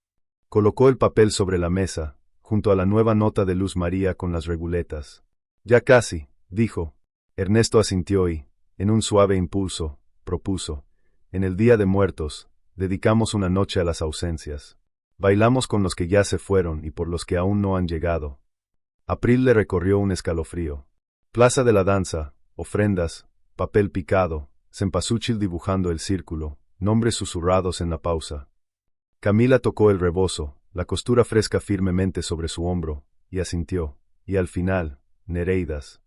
Colocó el papel sobre la mesa, junto a la nueva nota de Luz María con las reguletas. Ya casi, dijo. Ernesto asintió y, en un suave impulso, propuso: en el Día de Muertos, dedicamos una noche a las ausencias. Bailamos con los que ya se fueron y por los que aún no han llegado. April le recorrió un escalofrío. Plaza de la Danza, ofrendas, papel picado, cempasúchil dibujando el círculo, nombres susurrados en la pausa. Camila tocó el rebozo, la costura fresca firmemente sobre su hombro, y asintió, y al final, nereidas.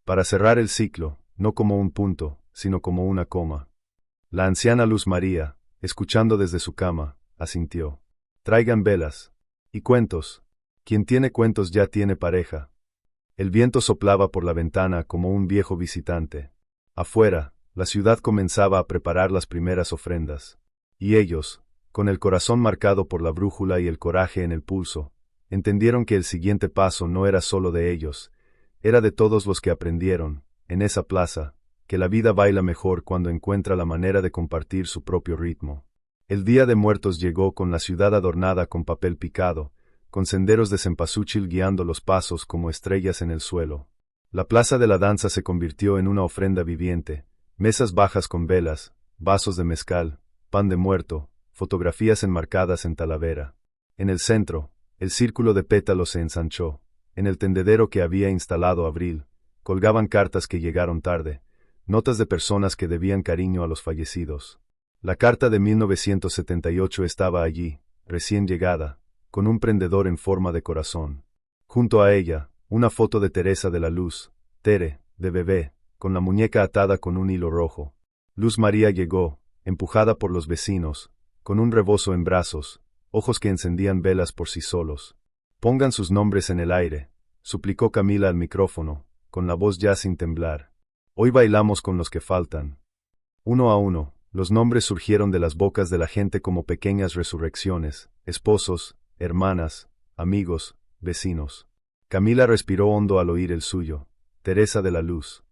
Para cerrar el ciclo, no como un punto, sino como una coma. La anciana Luz María, escuchando desde su cama, asintió. Traigan velas. Y cuentos. Quien tiene cuentos ya tiene pareja. El viento soplaba por la ventana como un viejo visitante. Afuera, la ciudad comenzaba a preparar las primeras ofrendas. Y ellos, con el corazón marcado por la brújula y el coraje en el pulso, entendieron que el siguiente paso no era solo de ellos, era de todos los que aprendieron, en esa plaza, que la vida baila mejor cuando encuentra la manera de compartir su propio ritmo. El Día de Muertos llegó con la ciudad adornada con papel picado, con senderos de cempasúchil guiando los pasos como estrellas en el suelo. La plaza de la danza se convirtió en una ofrenda viviente, mesas bajas con velas, vasos de mezcal, pan de muerto, fotografías enmarcadas en talavera. En el centro, el círculo de pétalos se ensanchó. En el tendedero que había instalado Abril, colgaban cartas que llegaron tarde, notas de personas que debían cariño a los fallecidos. La carta de 1978 estaba allí, recién llegada, con un prendedor en forma de corazón. Junto a ella, una foto de Teresa de la Luz, Tere, de bebé, con la muñeca atada con un hilo rojo. Luz María llegó, empujada por los vecinos, con un rebozo en brazos, ojos que encendían velas por sí solos. Pongan sus nombres en el aire, suplicó Camila al micrófono, con la voz ya sin temblar. Hoy bailamos con los que faltan. Uno a uno, los nombres surgieron de las bocas de la gente como pequeñas resurrecciones, esposos, hermanas, amigos, vecinos. Camila respiró hondo al oír el suyo, Teresa de la Luz.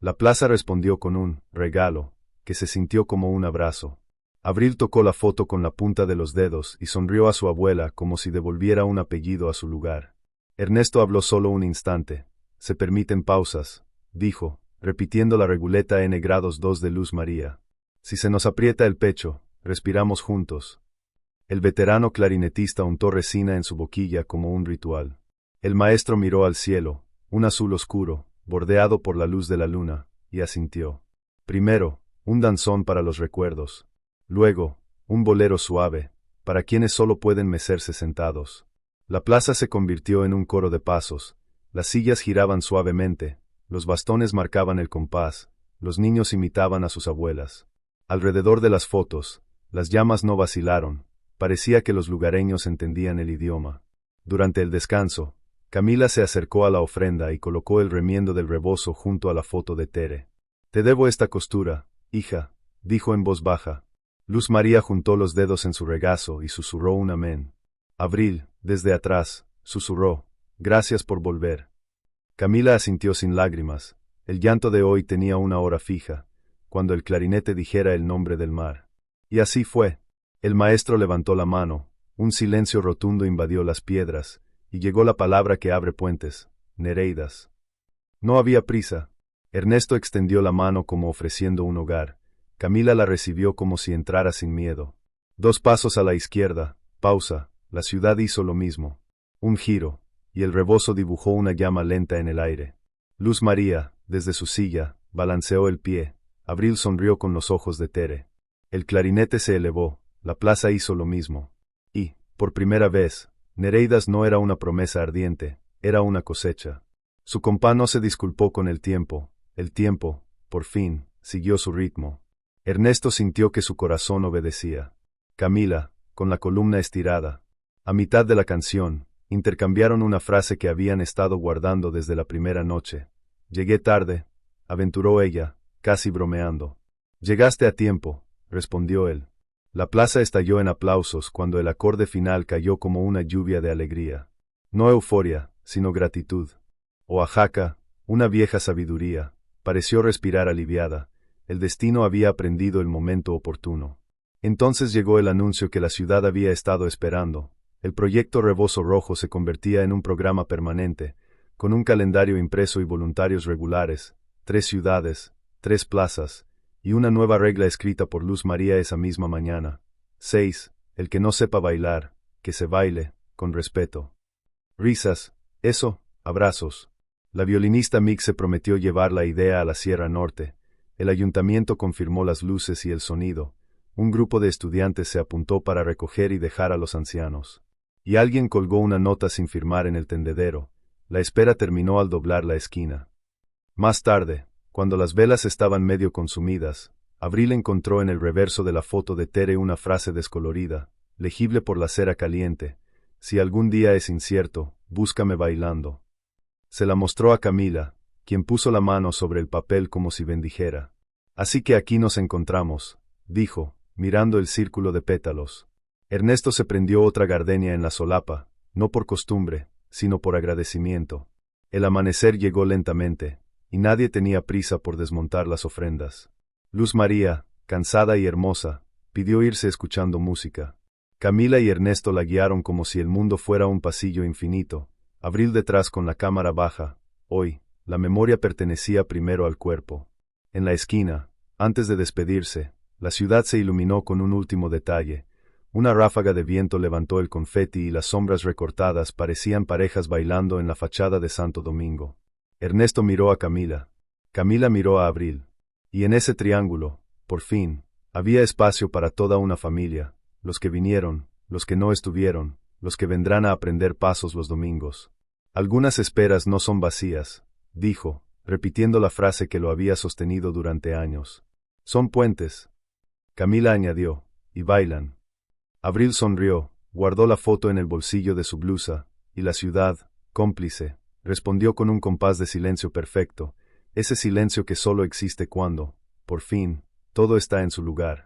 La plaza respondió con un regalo, que se sintió como un abrazo. Abril tocó la foto con la punta de los dedos y sonrió a su abuela como si devolviera un apellido a su lugar. Ernesto habló solo un instante. Se permiten pausas, dijo, repitiendo la reguleta N grados 2 de Luz María. Si se nos aprieta el pecho, respiramos juntos. El veterano clarinetista untó resina en su boquilla como un ritual. El maestro miró al cielo, un azul oscuro, bordeado por la luz de la luna, y asintió. Primero, un danzón para los recuerdos. Luego, un bolero suave, para quienes solo pueden mecerse sentados. La plaza se convirtió en un coro de pasos, las sillas giraban suavemente, los bastones marcaban el compás, los niños imitaban a sus abuelas. Alrededor de las fotos, las llamas no vacilaron, parecía que los lugareños entendían el idioma. Durante el descanso, Camila se acercó a la ofrenda y colocó el remiendo del rebozo junto a la foto de Tere. Te debo esta costura, hija, dijo en voz baja. Luz María juntó los dedos en su regazo y susurró un amén. Abril, desde atrás, susurró, gracias por volver. Camila asintió sin lágrimas, el llanto de hoy tenía una hora fija, cuando el clarinete dijera el nombre del mar. Y así fue. El maestro levantó la mano, un silencio rotundo invadió las piedras, y llegó la palabra que abre puentes, Nereidas. No había prisa. Ernesto extendió la mano como ofreciendo un hogar. Camila la recibió como si entrara sin miedo. 2 pasos a la izquierda, pausa, la ciudad hizo lo mismo. Un giro, y el rebozo dibujó una llama lenta en el aire. Luz María, desde su silla, balanceó el pie. Abril sonrió con los ojos de Tere. El clarinete se elevó, la plaza hizo lo mismo. Y, por primera vez, Nereidas no era una promesa ardiente, era una cosecha. Su compás no se disculpó con el tiempo, por fin, siguió su ritmo. Ernesto sintió que su corazón obedecía. Camila, con la columna estirada. A mitad de la canción, intercambiaron una frase que habían estado guardando desde la primera noche. Llegué tarde, aventuró ella, casi bromeando. Llegaste a tiempo, respondió él. La plaza estalló en aplausos cuando el acorde final cayó como una lluvia de alegría. No euforia, sino gratitud. Oaxaca, una vieja sabiduría, pareció respirar aliviada. El destino había aprendido el momento oportuno. Entonces llegó el anuncio que la ciudad había estado esperando. El proyecto Rebozo Rojo se convertía en un programa permanente, con un calendario impreso y voluntarios regulares, 3 ciudades, 3 plazas, y una nueva regla escrita por Luz María esa misma mañana. 6. El que no sepa bailar, que se baile, con respeto. Risas, eso, abrazos. La violinista Mick se prometió llevar la idea a la Sierra Norte. El ayuntamiento confirmó las luces y el sonido. Un grupo de estudiantes se apuntó para recoger y dejar a los ancianos. Y alguien colgó una nota sin firmar en el tendedero. La espera terminó al doblar la esquina. Más tarde, cuando las velas estaban medio consumidas, Abril encontró en el reverso de la foto de Tere una frase descolorida, legible por la cera caliente. Si algún día es incierto, búscame bailando. Se la mostró a Camila, quien puso la mano sobre el papel como si bendijera. Así que aquí nos encontramos, dijo, mirando el círculo de pétalos. Ernesto se prendió otra gardenia en la solapa, no por costumbre, sino por agradecimiento. El amanecer llegó lentamente, y nadie tenía prisa por desmontar las ofrendas. Luz María, cansada y hermosa, pidió irse escuchando música. Camila y Ernesto la guiaron como si el mundo fuera un pasillo infinito, Abril detrás con la cámara baja. Hoy, la memoria pertenecía primero al cuerpo. En la esquina, antes de despedirse, la ciudad se iluminó con un último detalle. Una ráfaga de viento levantó el confeti y las sombras recortadas parecían parejas bailando en la fachada de Santo Domingo. Ernesto miró a Camila. Camila miró a Abril. Y en ese triángulo, por fin, había espacio para toda una familia, los que vinieron, los que no estuvieron, los que vendrán a aprender pasos los domingos. Algunas esperas no son vacías, dijo, repitiendo la frase que lo había sostenido durante años. Son puentes. Camila añadió, y bailan. Abril sonrió, guardó la foto en el bolsillo de su blusa, y la ciudad, cómplice, respondió con un compás de silencio perfecto, ese silencio que solo existe cuando, por fin, todo está en su lugar.